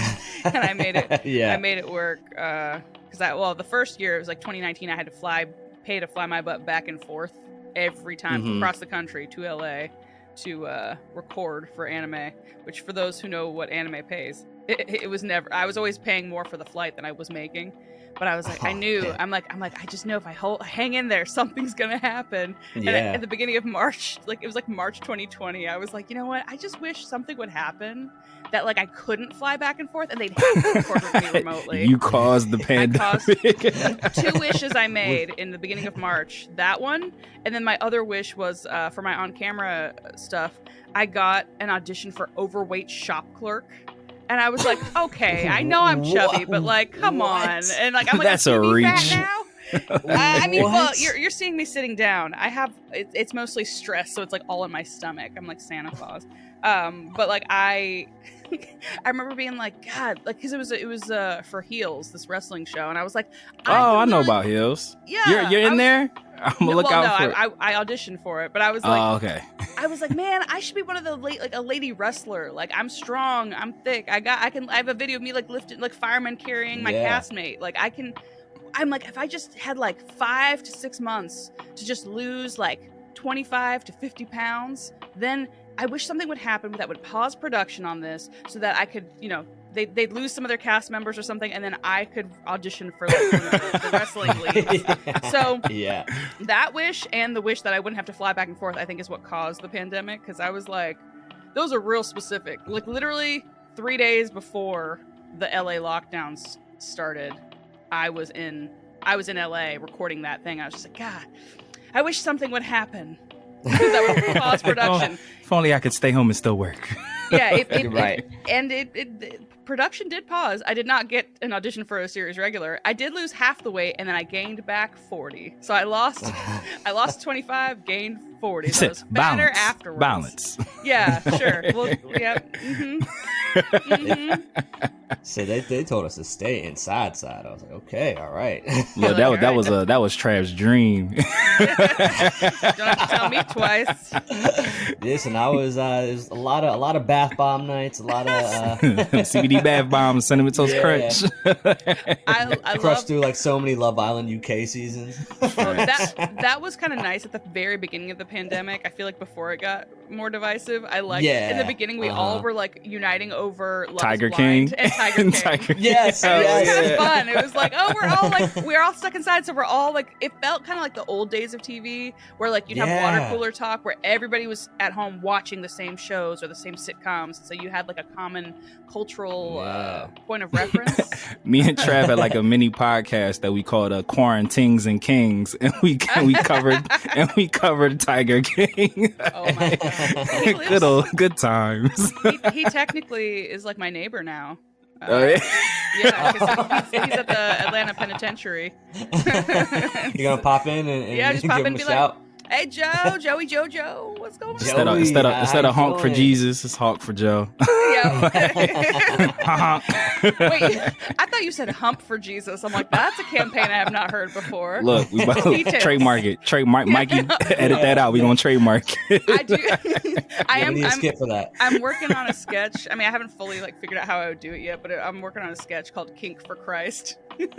I made it. Yeah. I made it work. Because the first year, it was like 2019. I had to pay to fly my butt back and forth every time across the country to LA to record for anime. Which, for those who know what anime pays, it was never. I was always paying more for the flight than I was making. But I was like, I knew. man. I'm like, I just know if I hang in there, something's gonna happen. And Yeah. at the beginning of March, like it was like March 2020, I was like, you know what? I just wish something would happen that like I couldn't fly back and forth, and they'd have to record with me remotely. You caused the caused- pandemic. 2 wishes I made in the beginning of March. That one, and then my other wish was for my on-camera stuff. I got an audition for overweight shop clerk. And I was like, okay, I know I'm chubby, but like, come What? on. And like, I'm like, That's a I'm TV reach. fat now. I mean, well, What? you're seeing me sitting down. I have it's mostly stress, so it's like all in my stomach. I'm like Santa Claus. But like I remember being like, God, like because it was for Heels, this wrestling show, and I was like, Oh, I know literally- about Hills. Yeah, You're I in was- there? I'm gonna look out for it. I auditioned for it, but I was like, Oh, okay. I was like, man, I should be one of the like a lady wrestler. Like I'm strong, I'm thick. I have a video of me like lifting like fireman carrying my Yeah. castmate. Like I'm like, if I just had like 5 to 6 months to just lose like 25 to 50 pounds, then I wish something would happen that would pause production on this so that I could, you know, they'd lose some of their cast members or something, and then I could audition for like the wrestling league. So Yeah. that wish and the wish that I wouldn't have to fly back and forth, I think, is what caused the pandemic, because I was like, those are real specific. Like literally 3 days before the LA lockdowns started, I was in LA recording that thing. I was just like, God, I wish something would happen that would pause production. If only I could stay home and still work. Yeah, Right. production did pause. I did not get an audition for a series regular. I did lose half the weight, and then I gained back 40. So I lost 25, gained 40. So I was fatter Balance. afterwards. Balance. Yeah, sure. Well, yeah. So they told us to stay inside. I was like, okay, all right. Yeah, that was Trav's dream. Don't have to tell me twice. Listen, it was a lot of bath bomb nights, a lot of CBD bath bombs, cinnamon toast crunch. I crushed through like so many Love Island UK seasons. That was kind of nice at the very beginning of the pandemic. I feel like before it got more divisive, in the beginning we all were like uniting over Love Tiger is Blind King and Tiger King. Yes, It was kind of fun. It was like, oh, we're all stuck inside, so we're all like, it felt kind of like the old days of TV, where like you'd have water cooler talk, where everybody was at home watching the same shows or the same sitcoms, so you had like a common cultural point of reference. Me and Trav had like a mini podcast that we called Quarantines and Kings, and we covered Tiger King. Oh my god! Good times. He technically is like my neighbor now. Oh yeah. Yeah, because he's at the Atlanta Penitentiary. You gonna pop in and just pop give in him and a be shout? like, "Hey Jojo, what's going on?" Instead of honk for Jesus, it's honk for Joe. Yeah. Wait, I thought you said hump for Jesus. I'm like, that's a campaign I have not heard before. Look, we about to trademark it. Mikey, edit that out. We gonna trademark it. I do. I'm skip for that. I'm working on a sketch. I mean, I haven't fully like figured out how I would do it yet, but I'm working on a sketch called Kink for Christ. And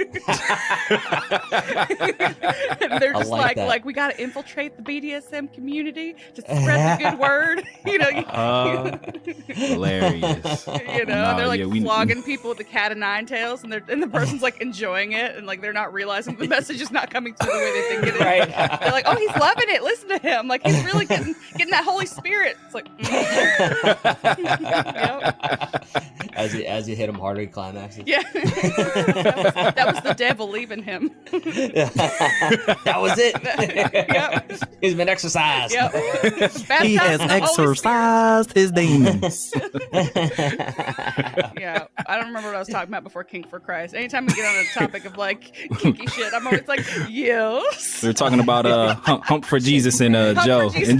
they're just like we gotta infiltrate the BDSM community to spread the good word. Hilarious. They're like flogging people with the cat of nine tails, and the person's like enjoying it, and like they're not realizing the message is not coming through the way they think it is. Right. They're like, oh, he's loving it. Listen to him. Like he's really getting that Holy Spirit. It's like, as you hit him harder, he climaxes. Yeah. that was the devil leaving him. That was it. Yep. He's been exercised. Yep. He has exorcised his demons. Yeah, I don't remember what I was talking about before Kink for Christ. Anytime we get on a topic of like kinky shit, I'm always like, yes. We were talking about hump for Jesus and Joe and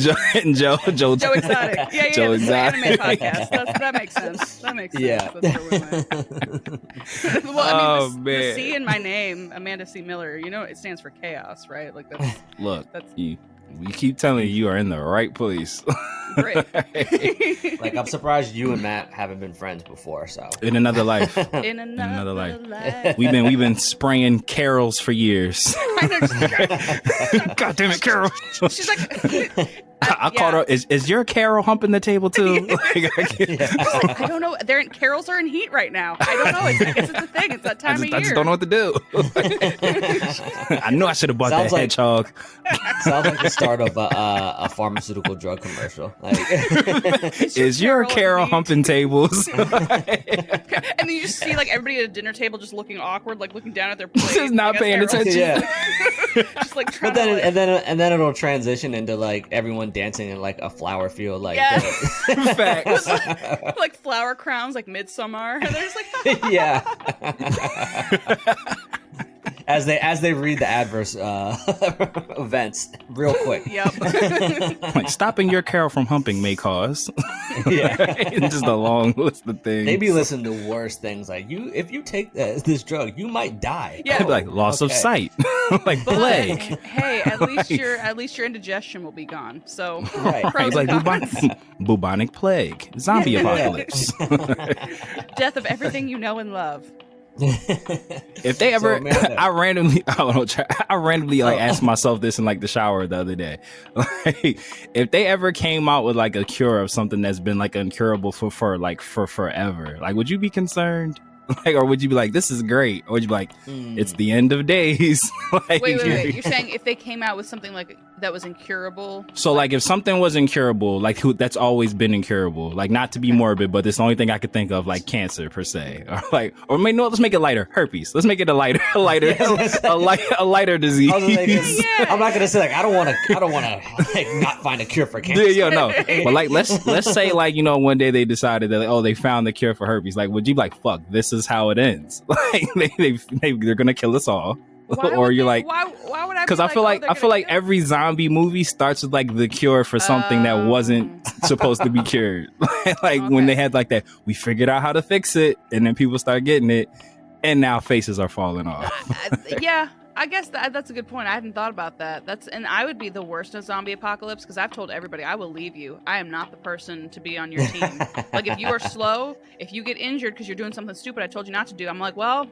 Joe Exotic. Yeah, Joe this is an Exotic. anime podcast. That makes sense. Yeah. That's where we went. Well, I mean, the C in my name, Amanda C. Miller, it stands for chaos, right? Like that's we keep telling you are in the right place. Great. Like, I'm surprised you and Matt haven't been friends before. So in another life, in another life, we've been spraying carols for years. God damn it, Carol! She's like. I called her. Is your Carol humping the table too? I don't know. Carols are in heat right now. I don't know. I guess it's a thing. It's that time of year. I just don't know what to do. I knew I should have bought that hedgehog. Sounds like the start of a pharmaceutical drug commercial. Like, is your Carol humping tables? And then you just see like everybody at a dinner table just looking awkward, like looking down at their plate, just not paying attention. Yeah. Just like trying and then it'll transition into like everyone dancing in like a flower field, like facts. like flower crowns, like midsummer, and they're just like yeah. As they read the adverse events real quick. Yep. Like stopping your Carol from humping may cause. Yeah. Just a long list of things. They be listening to worse things, like if you take this drug, you might die. Yeah. They'd be like loss of sight, like plague. Hey, at least your indigestion will be gone. So right. pros Like and cons. bubonic plague, zombie apocalypse, death of everything you know and love. If they ever, I randomly like asked myself this in like the shower the other day. Like, if they ever came out with like a cure of something that's been like incurable for forever, like would you be concerned? Like, or would you be like, this is great? Or would you be like, it's the end of days? Like, wait. You're saying if they came out with something like that was incurable? So, like, if something was incurable, like that's always been incurable, like not to be morbid, but it's the only thing I could think of, like cancer per se, or like, or maybe no, let's make it lighter, herpes. Let's make it a lighter disease. I'm not gonna say like I don't want to like not find a cure for cancer. Yeah, no. But like, let's say like one day they decided that they found the cure for herpes. Like, would you be like, fuck, this is how it ends? Like they're gonna kill us all. Or you're like, why would I I'd Because be I feel like oh, I feel like they're every zombie movie starts with like the cure for something that wasn't supposed to be cured. Like when they had like that, we figured out how to fix it, and then people start getting it, and now faces are falling off. Yeah, I guess that's a good point. I hadn't thought about that. And I would be the worst in a zombie apocalypse because I've told everybody I will leave you. I am not the person to be on your team. Like if you are slow, if you get injured because you're doing something stupid I told you not to do, I'm like, well,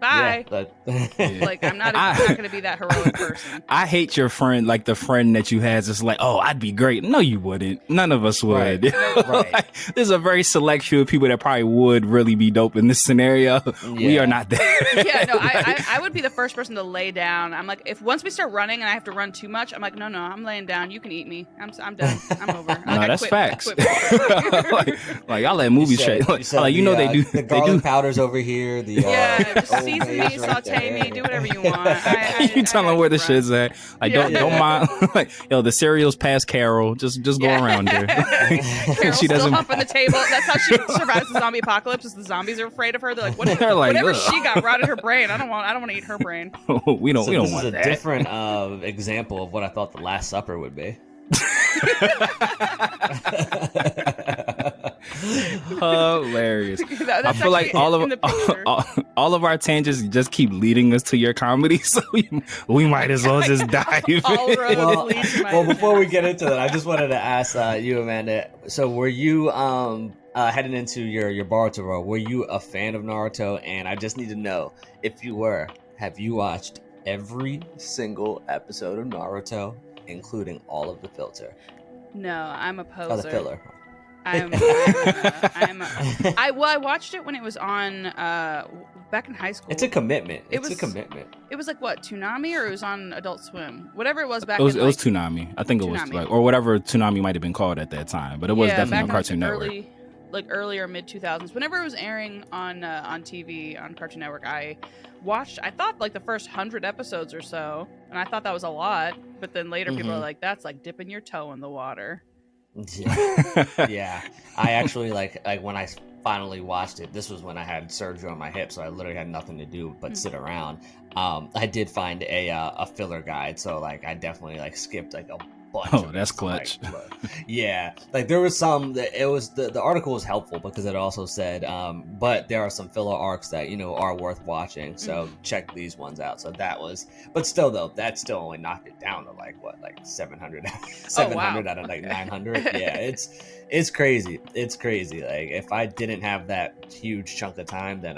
bye. Like I'm not going to be that heroic person. I hate your friend, like the friend that you had. Just like, oh, I'd be great. No, you wouldn't. None of us would. Right. Like, there's a very select few of people that probably would really be dope in this scenario. We are not there. Yeah, no, I would be the first person to lay down. I'm like, if once we start running and I have to run too much, I'm like, no, I'm laying down. You can eat me. I'm done. I'm over. No, like, that's facts. like y'all let You movies said- straight. you said Like you know they do. The they garlic do. powder's over here. The Just Old season Bay's me, right saute there. me, do whatever you want. You tell them where the shit's at. Like don't mind. Like yo, the cereal's past Carol. Just go around there. Carol's She still doesn't. humping the table. That's how she survives the zombie apocalypse. Is the zombies are afraid of her. They're like, They're like, whatever ugh. she got rotted her brain. I don't want to eat her brain. we don't So this want is a that. different example of what I thought the Last Supper would be. Hilarious. I That's feel like actually all in the picture. all of our tangents just keep leading us to your comedy, so we might as well just dive. All roads Well, lead to my well, before we get into that, I just wanted to ask you, Amanda. So, were you heading into your Boruto role? Were you a fan of Naruto? And I just need to know if you were. Have you watched every single episode of Naruto, including all of the filter? No, I'm a poser. Oh, the filler. I watched it when it was on back in high school. It's a commitment. It It's a was- commitment. It was like what, Toonami, or it was on Adult Swim, whatever it was back. It was in, it was Toonami. I think it was Toonami. like, or whatever Toonami might have been called at that time, but it was definitely back on in, Cartoon like, Network. early or mid 2000s. Whenever it was airing on TV on Cartoon Network, I watched. I thought like the first 100 episodes or so, and I thought that was a lot. But then later, people are like, "That's like dipping your toe in the water." Yeah, I actually like when I finally watched it. This was when I had surgery on my hip, so I literally had nothing to do but sit around. I did find a filler guide, so like I definitely like skipped like a bunch. Oh, of that's it. So, like, clutch. look, yeah, like there was some. It was the article was helpful because it also said, but there are some filler arcs that are worth watching. So check these ones out. So that was, but still though, that still only knocked it down to like 700, 700 out of like 900. Yeah, it's crazy. It's crazy. Like if I didn't have that huge chunk of time, then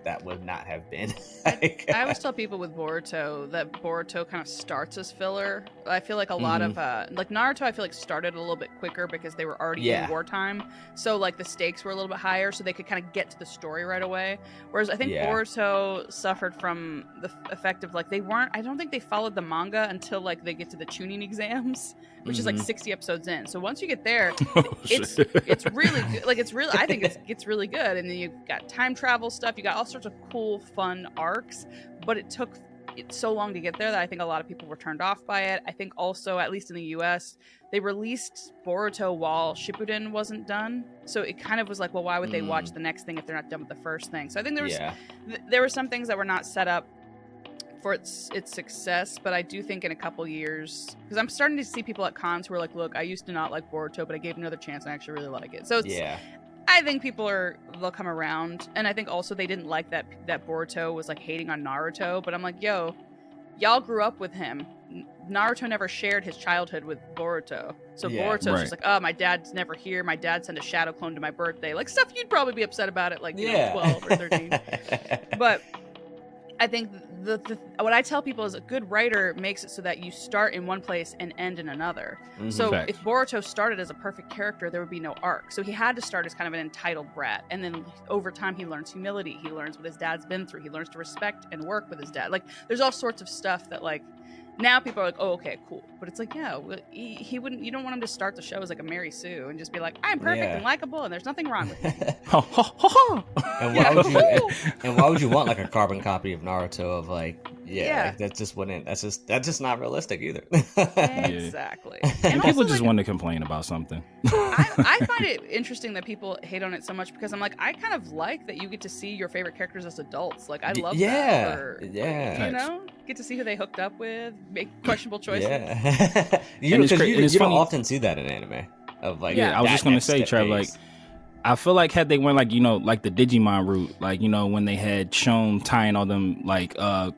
that would not have been. I always tell people with Boruto that Boruto kind of starts as filler. I feel like a lot of like Naruto, I feel like started a little bit quicker because they were already in wartime, so like the stakes were a little bit higher, so they could kind of get to the story right away. Whereas I think Boruto suffered from the effect of like I don't think they followed the manga until like they get to the Chunin exams, which is like 60 episodes in. So once you get there, it's really good. Like I think it's really good. And then you've got time travel stuff. You got all sorts of cool, fun arcs. But it took so long to get there that I think a lot of people were turned off by it. I think also, at least in the U.S., they released Boruto while Shippuden wasn't done. So it kind of was like, well, why would they watch the next thing if they're not done with the first thing? So I think there were some things that were not set up for its success, but I do think in a couple years, because I'm starting to see people at cons who are like, look, I used to not like Boruto, but I gave it another chance and I actually really like it. So it's, I think they'll come around, and I think also they didn't like that Boruto was like hating on Naruto, but I'm like, yo, y'all grew up with him. Naruto never shared his childhood with Boruto, so Boruto's just like, oh, my dad's never here. My dad sent a shadow clone to my birthday, like stuff you'd probably be upset about at like 12 or 13. But I think what I tell people is a good writer makes it so that you start in one place and end in another. So if Boruto started as a perfect character, there would be no arc. So he had to start as kind of an entitled brat. And then over time, he learns humility. He learns what his dad's been through. He learns to respect and work with his dad. Like, there's all sorts of stuff that, like, now people are like, oh, okay, cool. But it's like, yeah, he wouldn't, you don't want him to start the show as like a Mary Sue and just be like, I'm perfect and likable and there's nothing wrong with me. And why would you want like a carbon copy of Naruto of like, like, that's just not realistic either. Exactly. And people also, just like, want to complain about something. I find it interesting that people hate on it so much because I'm like, I kind of like that you get to see your favorite characters as adults. Like, I love that. You know, get to see who they hooked up with, make questionable choices. Yeah. you And it's because cra- and it's you don't funny- often see that in anime. Of like, Yeah, I was that just gonna next say, Trev, like, phase. I feel like had they went like, like the Digimon route, like, when they had shown tying all them like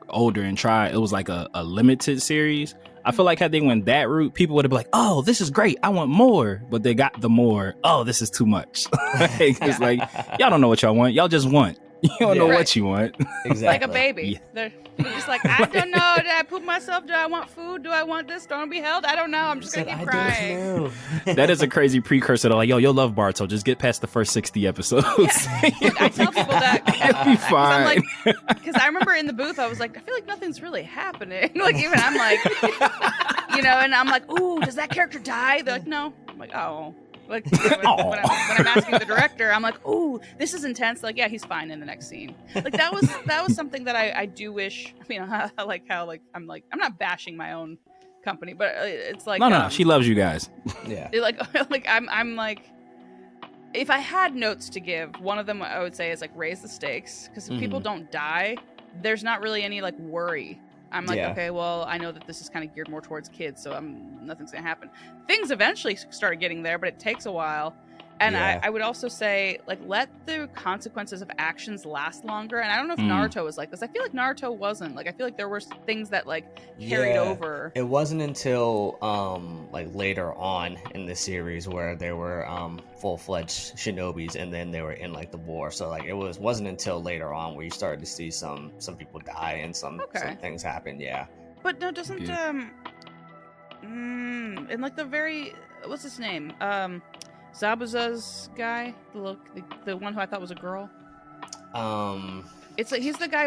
older and try, it was like a limited series. I feel like had they went that route, people would have been like, oh, this is great, I want more. But they got the more, oh, this is too much. It's like, y'all don't know what y'all want. Y'all just want. You don't know Right. what you want. Exactly. Like a baby. Yeah. They're just like, I don't know. Did I poop myself? Do I want food? Do I want this? Don't be held? I don't know. I'm just going to keep crying. That is a crazy precursor to like, yo, you'll love Boruto. Just get past the first 60 episodes. Yeah. Look, I tell people that. It'll be fine. Because I remember in the booth, I was like, I feel like nothing's really happening. Like, even I'm like, and I'm like, ooh, does that character die? They're like, no. I'm like, oh. Like, when I'm asking the director, I'm like, "Ooh, this is intense." Like, yeah, he's fine in the next scene. Like that was something that I do wish. I mean, I like how I'm not bashing my own company, but it's like no, she loves you guys. Yeah. like I'm like, if I had notes to give, one of them I would say is like raise the stakes, because if people don't die, there's not really any like worry. I'm like, okay, well, I know that this is kind of geared more towards kids, so nothing's gonna happen. Things eventually started getting there, but it takes a while. And I would also say, like, let the consequences of actions last longer. And I don't know if Naruto was like this. I feel like Naruto wasn't. Like, I feel like there were things that, like, carried over. It wasn't until, like, later on in the series where they were full-fledged shinobis, and then they were in, like, the war. So, like, it wasn't until later on where you started to see some people die and some things happen, yeah. But no, doesn't, in, like, the very, what's his name? Zabuza's guy, the one who I thought was a girl. It's like he's the guy.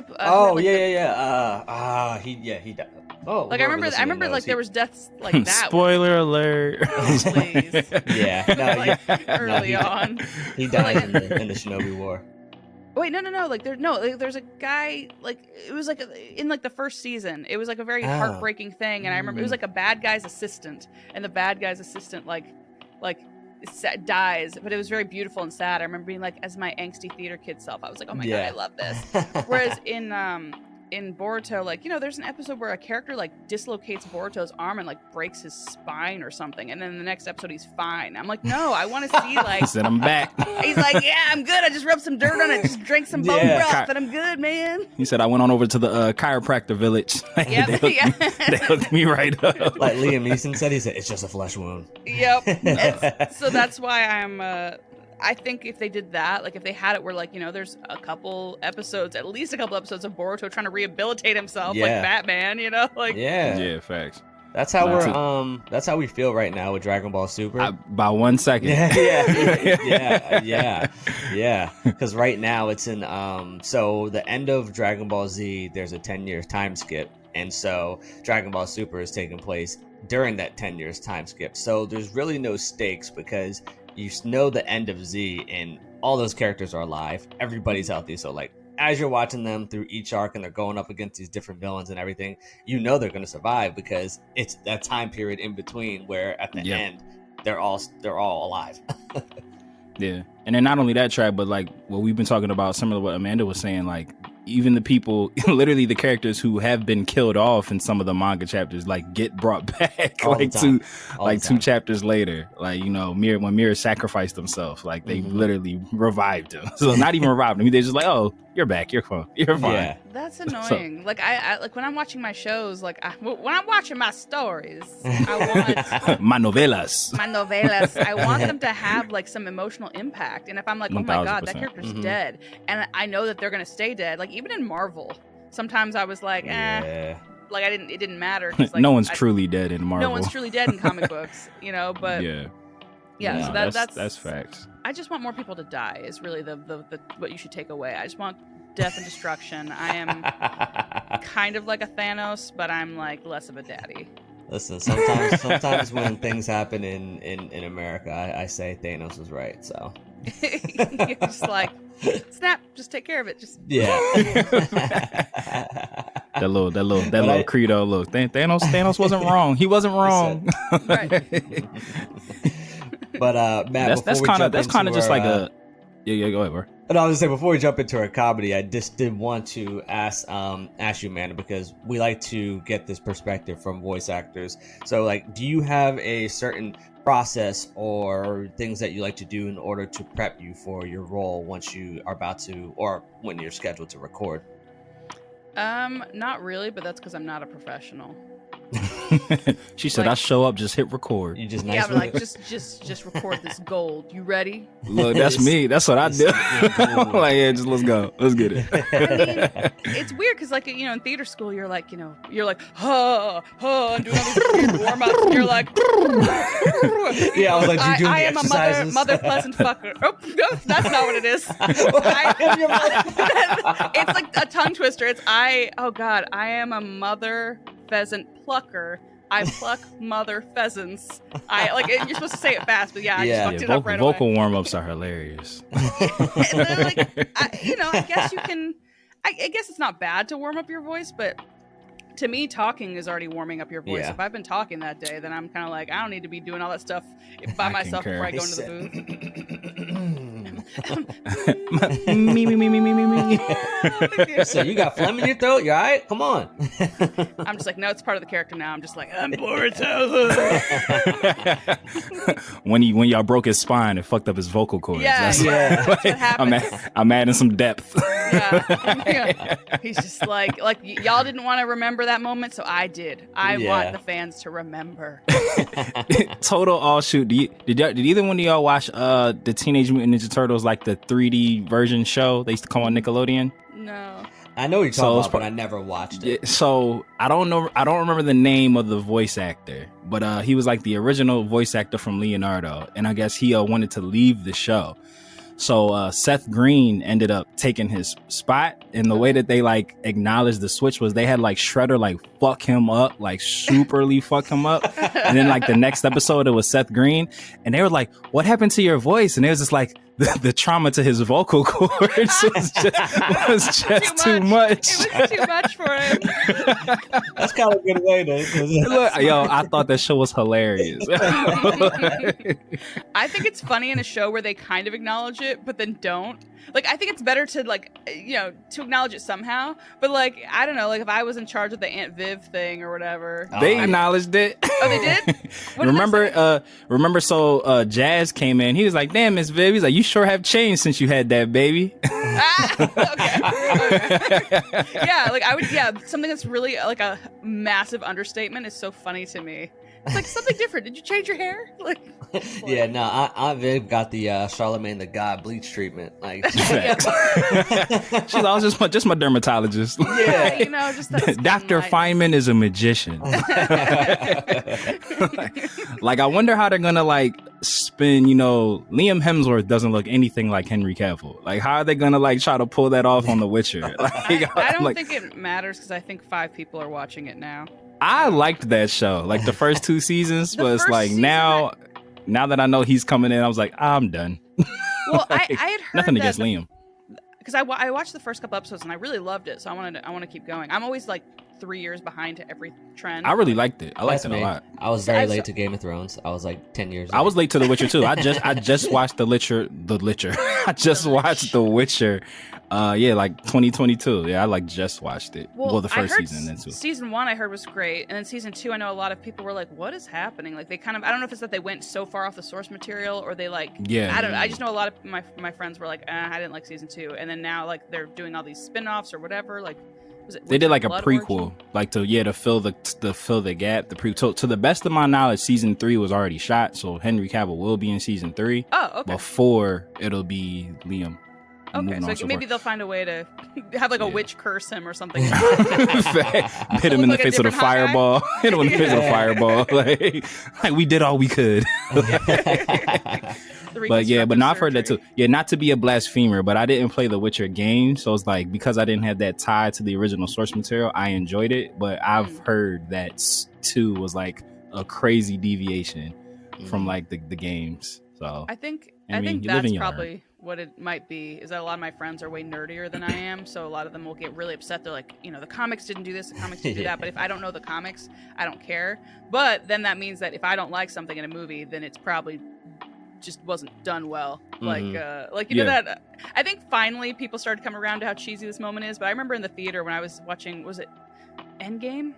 He died. Oh, like I remember, like there was deaths like that. Spoiler alert! Please. Early on, he died in the Shinobi War. Wait, no. Like there's a guy. Like it was like in like the first season. It was like a very heartbreaking thing, and I remember it was like a bad guy's assistant, and the bad guy's assistant like dies, but it was very beautiful and sad. I remember being like, as my angsty theater kid self, I was like, oh my god, I love this. Whereas in Boruto, like, there's an episode where a character like dislocates Boruto's arm and like breaks his spine or something, and then in the next episode he's fine. I'm like, no, I want to see like. He said, I'm back. He's like, yeah, I'm good. I just rubbed some dirt on it, just drank some bone broth, and I'm good, man. He said, I went on over to the chiropractor village. Yep. They hooked me right up. Like Liam Neeson said, he said, it's just a flesh wound. Yep. So that's why I think if they did that, like if they had it where like, there's at least a couple episodes of Boruto trying to rehabilitate himself like Batman, like. Yeah, facts. That's how that's how we feel right now with Dragon Ball Super. By 1 second. Yeah. Because right now it's in so the end of Dragon Ball Z, there's a 10-year time skip, and so Dragon Ball Super is taking place during that 10 years time skip. So there's really no stakes because you know the end of Z and all those characters are alive. Everybody's healthy. So like as you're watching them through each arc and they're going up against these different villains and everything, they're going to survive because it's that time period in between where at the end they're all alive. Yeah. And then not only that, track, but like what we've been talking about, similar to what Amanda was saying, like even the people, literally the characters who have been killed off in some of the manga chapters, like get brought back like two chapters later. Like, when Mira sacrificed himself, like they literally revived him. So not even revived him. They're just like, oh, you're back. You're fine. You're fine. Yeah. That's annoying. Like I like when I'm watching my shows, like when I'm watching my stories, I want my novelas. I want them to have like some emotional impact. And if I'm like, oh my god, that character's dead, and I know that they're gonna stay dead. Like even in Marvel, sometimes I was like, like it didn't matter. Like, no one's truly dead in Marvel. No one's truly dead in comic books, but so that's facts. I just want more people to die is really the what you should take away. I just want death and destruction. I am kind of like a Thanos, but I'm like less of a daddy. Listen, sometimes when things happen in America, I say Thanos was right. So you're just like, snap, just take care of it. Just that little credo. Look, Thanos wasn't wrong. He wasn't wrong. Right. But Matt, that's kind of just like Yeah, go ahead, bro. And I was gonna say, before we jump into our comedy, I just did want to ask you, Amanda, because we like to get this perspective from voice actors. So, like, do you have a certain process or things that you like to do in order to prep you for your role once you are about to, or when you're scheduled to record? Not really, but that's because I'm not a professional. She said, Like- "I show up, just hit record." You just nice Yeah, but with like it? just record this gold. You ready? Look, that's me. That's what I do. I'm like, yeah, just let's go. Let's get it. I mean, it's weird because, like, you know, in theater school, you're like, and doing all these weird warm ups, and you're like, Yeah, I was like, you doing I the am a exercises? mother pleasant fucker. Oh, no, that's not what it is. It's like a tongue twister. It's I am a mother pheasant plucker. I pluck mother pheasants. You're supposed to say it fast, but I Yeah. just fucked it up right away. Vocal warm-ups are hilarious. And then, like, I guess you can. I guess it's not bad to warm up your voice, but to me, talking is already warming up your voice. Yeah. If I've been talking that day, then I'm kind of like, I don't need to be doing all that stuff by myself concur. before I go into the booth. So you got phlegm in your throat? You all right? Come on. I'm just like, no, it's part of the character now. I'm just like, I'm Boruto. when y'all broke his spine, it fucked up his vocal cords. Yeah, That's- that's what happens. I'm adding some depth. Yeah. He's just like y'all didn't want to remember that moment, so I did. I Yeah. want the fans to remember. Total offshoot. Did either one of y'all watch the Teenage Mutant Ninja Turtles, like the 3D version show? They used to come on Nickelodeon. No. I know what you're So talking it's about, but I never watched it. Yeah, so I don't remember the name of the voice actor, but he was like the original voice actor from Leonardo, and I guess he wanted to leave the show. So Seth Green ended up taking his spot, and the way that they like acknowledged the switch was they had like Shredder like fuck him up, like superly fuck him up, and then like the next episode it was Seth Green, and they were like, "What happened to your voice?" And it was just like the trauma to his vocal cords was just too much. It was too much for him. That's kind of a good way to. Look, yo, I thought that show was hilarious. I think it's funny in a show where they kind of acknowledge it, but then don't. Like, I think it's better to, like, to acknowledge it somehow. But, like, I don't know, like, if I was in charge of the Aunt Viv thing or whatever. They acknowledged it. Oh, they did? What did Remember, so Jazz came in. He was like, "Damn, Miss Viv." He's like, "You sure have changed since you had that baby." Okay. Yeah, like, something that's really, like, a massive understatement is so funny to me. It's like something different. Did you change your hair? Like, Yeah, no, Aunt Viv got the Charlemagne the God bleach treatment. Like, She's all just my dermatologist. yeah, just that's Dr. nice. Feynman is a magician. Like, I wonder how they're gonna like spin. Liam Hemsworth doesn't look anything like Henry Cavill. Like, how are they gonna like try to pull that off on The Witcher? Like, I don't like, think it matters because I think 5 people are watching it now. I liked that show, like the first 2 seasons, The but it's first like season, now that I know he's coming in, I was like, I'm done. Well, Like, I had heard nothing that against Liam. because I watched the first couple episodes and I really loved it, so I want to keep going. I'm always like 3 years behind to every trend. I really liked it. I liked that's it a me. lot. I was very late to Game of Thrones. I was like 10 years. I was late to The Witcher too. I just watched The Witcher. I just watched The Witcher. Like 2022. Yeah, I just watched it. Well, the first I heard season then too. Season 1 I heard was great, and then season 2 I know a lot of people were like, "What is happening?" Like they kind of, I don't know if it's that they went so far off the source material or they like, Yeah. I don't know. I just know a lot of my friends were like, I didn't like season 2, and then now like they're doing all these spin-offs or whatever. Like, They did like a Blood prequel, Origin? like to fill the gap. To the best of my knowledge, season 3 was already shot, so Henry Cavill will be in season 3. Oh, okay. Before it'll be Liam. Okay, Moving so on maybe far. they'll find a way to have like a witch curse him or something. Hit him in the Look like a face with a different hot guy? fireball. Hit him in the face with a fireball. Like we did all we could. But yeah, but no, I've heard that too. Yeah, not to be a blasphemer, but I didn't play the Witcher game, so it's like because I didn't have that tie to the original source material, I enjoyed it. But I've heard that 2 was like a crazy deviation from like the games. So I think I mean, you live that's and you learn. probably what it might be, is that a lot of my friends are way nerdier than I am, so a lot of them will get really upset. They're like, the comics didn't do this, the comics didn't do that, but if I don't know the comics, I don't care. But then that means that if I don't like something in a movie, then it's probably just wasn't done well. Mm-hmm. Like you know that. I think finally people started to come around to how cheesy this moment is. But I remember in the theater when I was watching, was it Endgame?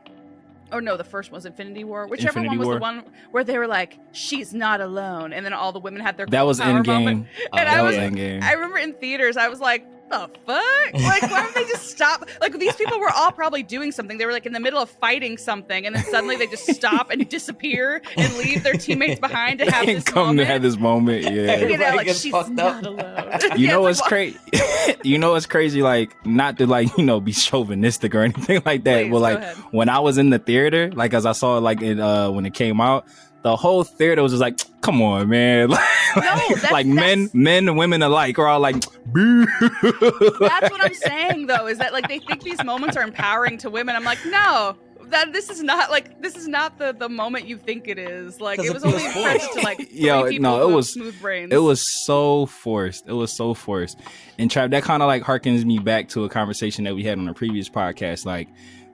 Or no, the first one was Infinity War. Whichever Infinity one was War. the one where they were like, "She's not alone," and then all the women had their That was power Endgame. moment. Oh, And that was Endgame. I remember in theaters, I was like, "The fuck? Like, why don't they just stop?" Like, these people were all probably doing something. They were like in the middle of fighting something, and then suddenly they just stop and disappear and leave their teammates behind to have this Come moment. to have this moment. Yeah. You know, Everybody like gets she's fucked not up. alone. You Yeah, know it's what's like, crazy? You know what's crazy? Like, not to like, you know, be chauvinistic or anything like that. Please, but go like ahead. when I was in the theater, like as I saw it like in when it came out, the whole theater was just like, come on, man. Like men and women alike are all like, boo. That's what I'm saying, though, is that like they think these moments are empowering to women. I'm like, no, this is not the moment you think it is. Like, it was only impressive to like three people who have smooth brains. It was so forced. And Trav, that kind of like harkens me back to a conversation that we had on a previous podcast. Like,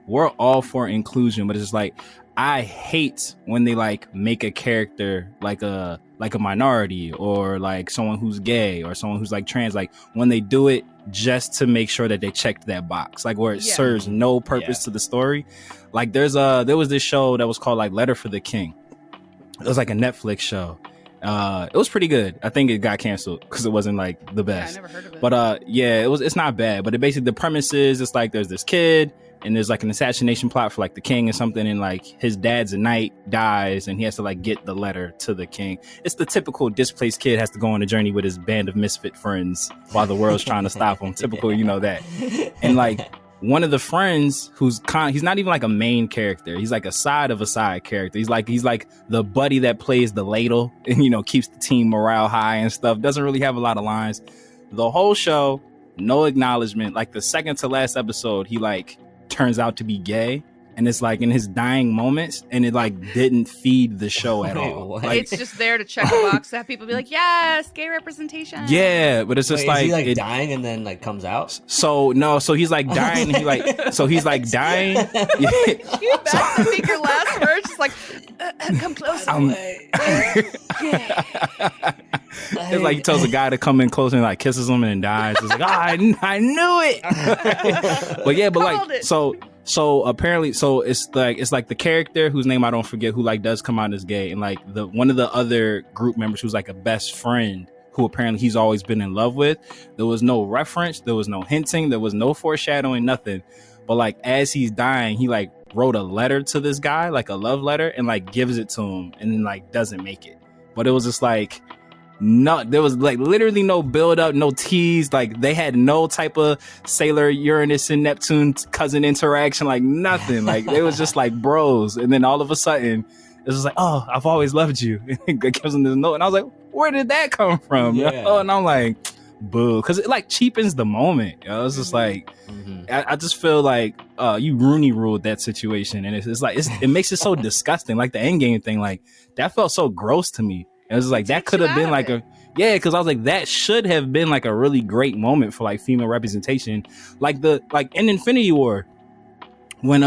we're all for inclusion, but it's just like, I hate when they like make a character like a minority or like someone who's gay or someone who's like trans, like when they do it just to make sure that they checked that box, like where it serves no purpose to the story. Like there was this show that was called like Letter for the King. It was like a Netflix show. It was pretty good. I think it got canceled because it wasn't like the best. I never heard of it. But it's not bad. But the premise is it's like there's this kid and there's like an assassination plot for like the king or something, and like his dad's a knight, dies, and he has to like get the letter to the king. It's the typical displaced kid has to go on a journey with his band of misfit friends while the world's trying to stop him. Typical, you know that. And like one of the friends he's not even like a main character. He's like a side of a side character. He's like the buddy that plays the ladle and, you know, keeps the team morale high and stuff. Doesn't really have a lot of lines. The whole show, no acknowledgement. Like the second to last episode, he like turns out to be gay, and it's like in his dying moments, and it like didn't feed the show at all. What? Like, It's just there to check a box to have people be like, yes, gay representation. yeah, but it's just Wait, is like he like dying and then like comes out? So he's like dying. He's like dying. You best to think your last words just like, come closer. It's like he tells a guy to come in closer and like kisses him and then dies. It's like, I knew it. So apparently, it's like the character whose name I don't forget, who like does come out as gay, and like one of the other group members who's like a best friend who apparently he's always been in love with. There was no reference, there was no hinting, there was no foreshadowing, nothing. But like as he's dying, he like wrote a letter to this guy, like a love letter, and like gives it to him, and then like doesn't make it. But it was just like, no, there was like literally no build up, no tease. Like they had no type of Sailor Uranus and Neptune cousin interaction, like nothing. Like it was just like bros. And then all of a sudden it was like, oh, I've always loved you. And it gives him this note. And I was like, where did that come from? Yeah. Oh, and I'm like, boo. Cause it like cheapens the moment. You know? It's just like, I just feel like you Rooney ruled that situation. And it's like, it makes it so disgusting. Like the Endgame thing, like that felt so gross to me. It was like that could have been like because I was like that should have been like a really great moment for like female representation, like in Infinity War when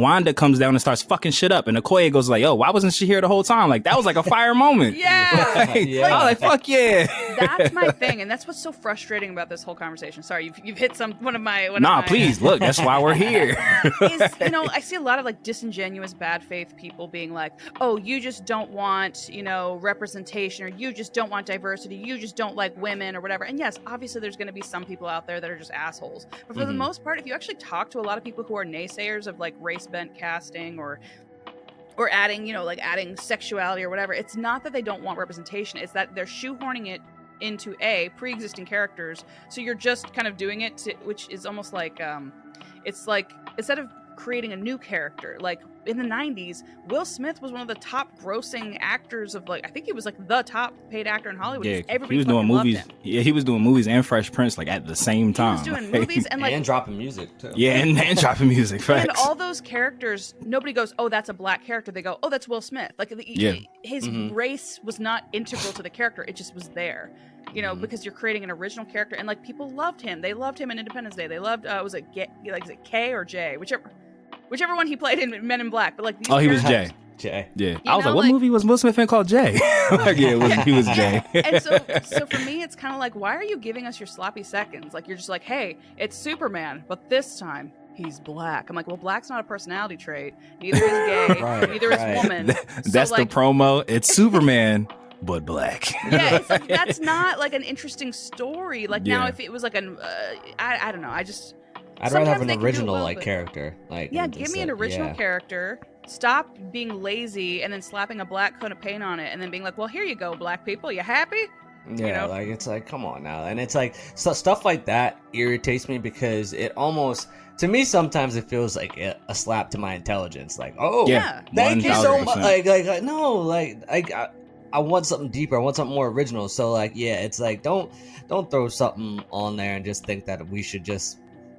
Wanda comes down and starts fucking shit up, and Okoye goes like, yo, why wasn't she here the whole time? Like that was like a fire moment. Yeah. I was like, fuck yeah. That's my thing, and that's what's so frustrating about this whole conversation. Sorry, you've hit one of my Please look, that's why we're here. I see a lot of like disingenuous bad faith people being like, oh, you just don't want, representation, or you just don't want diversity, you just don't like women or whatever. And yes, obviously there's going to be some people out there that are just assholes, but for the most part, if you actually talk to a lot of people who are naysayers of like race bent casting or adding, adding sexuality or whatever, it's not that they don't want representation, it's that they're shoehorning it into pre-existing characters, so you're just kind of doing it which is almost like it's like instead of creating a new character, like in the 90s, Will Smith was one of the top grossing actors of I think he was like the top paid actor in Hollywood. Yeah, everybody he was doing movies. Loved him. Yeah, he was doing movies and Fresh Prince like at the same time. He was doing movies and dropping music too. Yeah, and dropping music. Facts. And all those characters, nobody goes, oh, that's a black character. They go, oh, that's Will Smith. Like his race was not integral to the character. It just was there. Because you're creating an original character, and like people loved him. They loved him in Independence Day. They loved was it K or J, whichever one he played in Men in Black. But like he was J. Jay. Yeah, You I was know, like, what like- movie was Will Smith in called Jay? Like, yeah, he was Jay. And so for me, it's kind of like, why are you giving us your sloppy seconds? Like, you're just like, hey, it's Superman, but this time he's black. I'm like, well, black's not a personality trait. Neither is gay. Right, neither right. is woman. That's so, like, the promo. It's Superman, but black. Yeah, it's like, that's not like an interesting story. Like now, Yeah. if it was like an, I don't know. I'd rather have Sometimes an they can do it original well, like but- character. Like Yeah, and give just, me an like, original yeah. character. Stop being lazy and then slapping a black coat of paint on it and then being like, well, here you go, black people. You happy? Yeah, know? like it's like, come on now. And it's like stuff like that irritates me because it almost, to me, sometimes it feels like a slap to my intelligence. Like, oh, Yeah. thank you so much. 1000%. Like no, I want something deeper. I want something more original. So like, yeah, it's like don't throw something on there and just think that we should just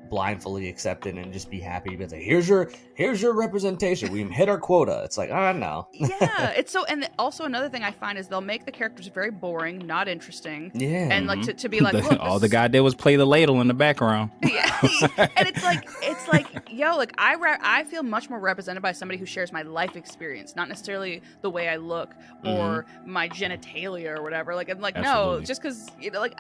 blindly accept it and just be happy. But like, here's your representation. We hit our quota. It's like, oh no. Yeah, it's so. And also another thing I find is they'll make the characters very boring, not interesting. Yeah. And like to be like, look, All this the is- guy did was play the ladle in the background. Yeah, and it's like, yo, like I feel much more represented by somebody who shares my life experience, not necessarily the way I look or my genitalia or whatever. Like, I'm like, no, Absolutely. just because like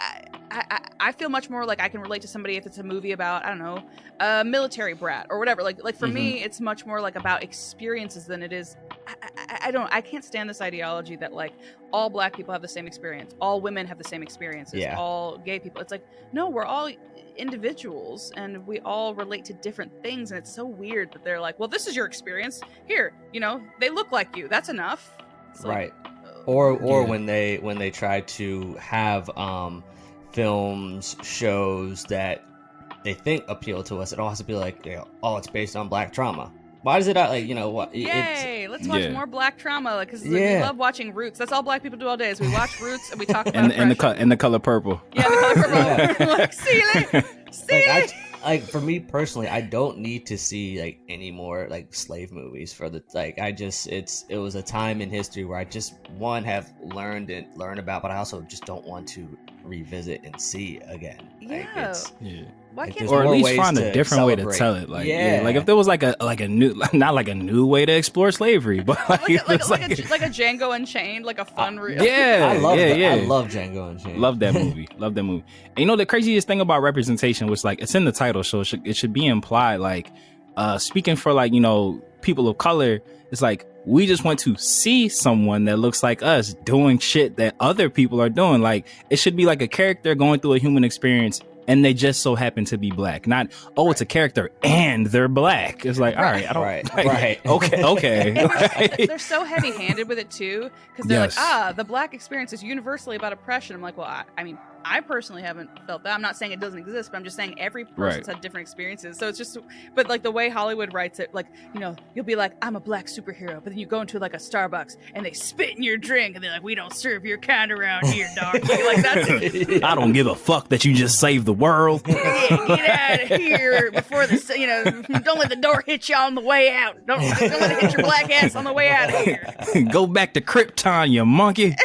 I feel much more like I can relate to somebody if it's a movie about, I don't know, a military brat or whatever. Like for me, it's much more like about experiences than it is. I can't stand this ideology that like all black people have the same experience, all women have the same experiences, Yeah. all gay people. It's like, no, we're all individuals and we all relate to different things, and it's so weird that they're like, well, this is your experience here, they look like you, that's enough. It's like, Right. Or Yeah. when they try to have films, shows that they think appeal to us, it all has to be like, oh, it's based on black trauma. Why does it not like, what? It's, yay, let's watch Yeah. more black trauma, because we Yeah. love watching Roots. That's all black people do all day is we watch Roots and we talk about And the oppression. and the color purple. Yeah, the color purple. Yeah. Like, see it. like for me personally, I don't need to see like any more like slave movies for the like. It was a time in history where I just have learned about, but I also just don't want to revisit and see again. Like, Yeah. Yeah. Why like, can't there's Or at more least ways find to a different way to celebrate. tell it. Like, Yeah. like if there was like a new, not like a new way to explore slavery, but like, like it's a Django Unchained, like a fun yeah, I love yeah, that. yeah. I love Django Unchained. Love that movie. Love that movie. And the craziest thing about representation was like it's in the title, so it should be implied. Like, speaking for like people of color, it's like we just want to see someone that looks like us doing shit that other people are doing. Like it should be like a character going through a human experience, and they just so happen to be black. Not it's a character and they're black. It's like all right, I don't. Right, like, right. Okay. They're so heavy-handed with it too, because they're Yes. like, the black experience is universally about oppression. I'm like, well, I mean, I personally haven't felt that. I'm not saying it doesn't exist, but I'm just saying every person's had different experiences. So it's just, but like the way Hollywood writes it, like, you'll be like, I'm a black superhero, but then you go into like a Starbucks and they spit in your drink and they're like, we don't serve your kind around here, dog. Like that's it. I don't give a fuck that you just saved the world. Yeah, get out of here before the, don't let the door hit you on the way out. Don't let it hit your black ass on the way out of here. Go back to Krypton, you monkey.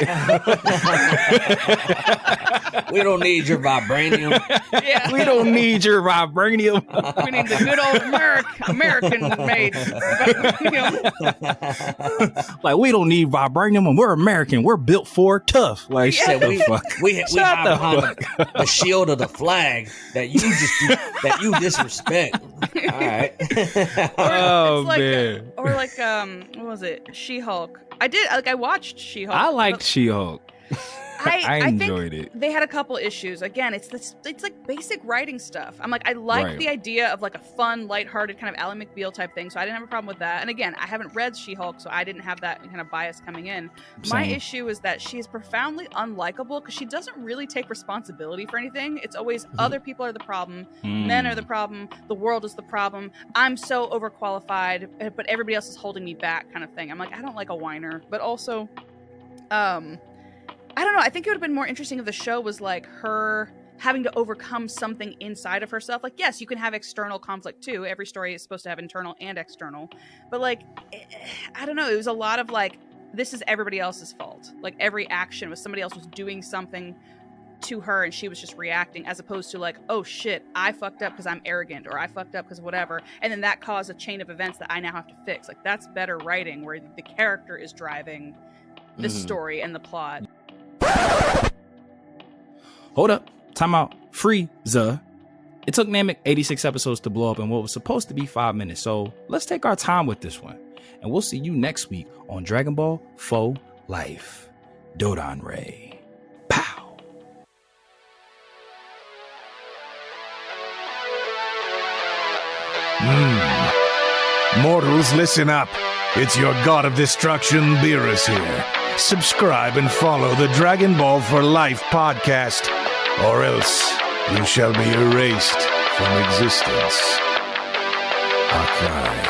We don't need your vibranium. Yeah. We don't need your vibranium. We need the good old American made. Like, we don't need vibranium, and we're American. We're built for tough. Like, Yeah. shut the we fuck. we Shut hide the behind the shield of the flag that you disrespect. All right. Oh, It's like, man. or like what was it? She-Hulk. I watched She-Hulk. I liked but She-Hulk. I enjoyed think it. They had a couple issues. Again, it's like basic writing stuff. I'm like, I like Right. the idea of like a fun, lighthearted kind of Ally McBeal type thing. So I didn't have a problem with that. And again, I haven't read She-Hulk, so I didn't have that kind of bias coming in. My Same. issue is that she is profoundly unlikable because she doesn't really take responsibility for anything. It's always other people are the problem, men are the problem, the world is the problem. I'm so overqualified, but everybody else is holding me back, kind of thing. I'm like, I don't like a whiner, but also, I don't know. I think it would have been more interesting if the show was like her having to overcome something inside of herself. Like, yes, you can have external conflict too. Every story is supposed to have internal and external. But like, I don't know. It was a lot of like, this is everybody else's fault. Like every action was somebody else was doing something to her and she was just reacting, as opposed to like, oh shit, I fucked up because I'm arrogant, or I fucked up because whatever, and then that caused a chain of events that I now have to fix. Like, that's better writing, where the character is driving the story and the plot. Hold up, time out. Frieza. It took Namek 86 episodes to blow up in what was supposed to be 5 minutes, so let's take our time with this one. And we'll see you next week on Dragon Ball Faux Life. Dodon Ray. Pow. Mortals, listen up. It's your god of destruction, Beerus here. Subscribe and follow the Dragon Ball for Life podcast, or else you shall be erased from existence. Akai.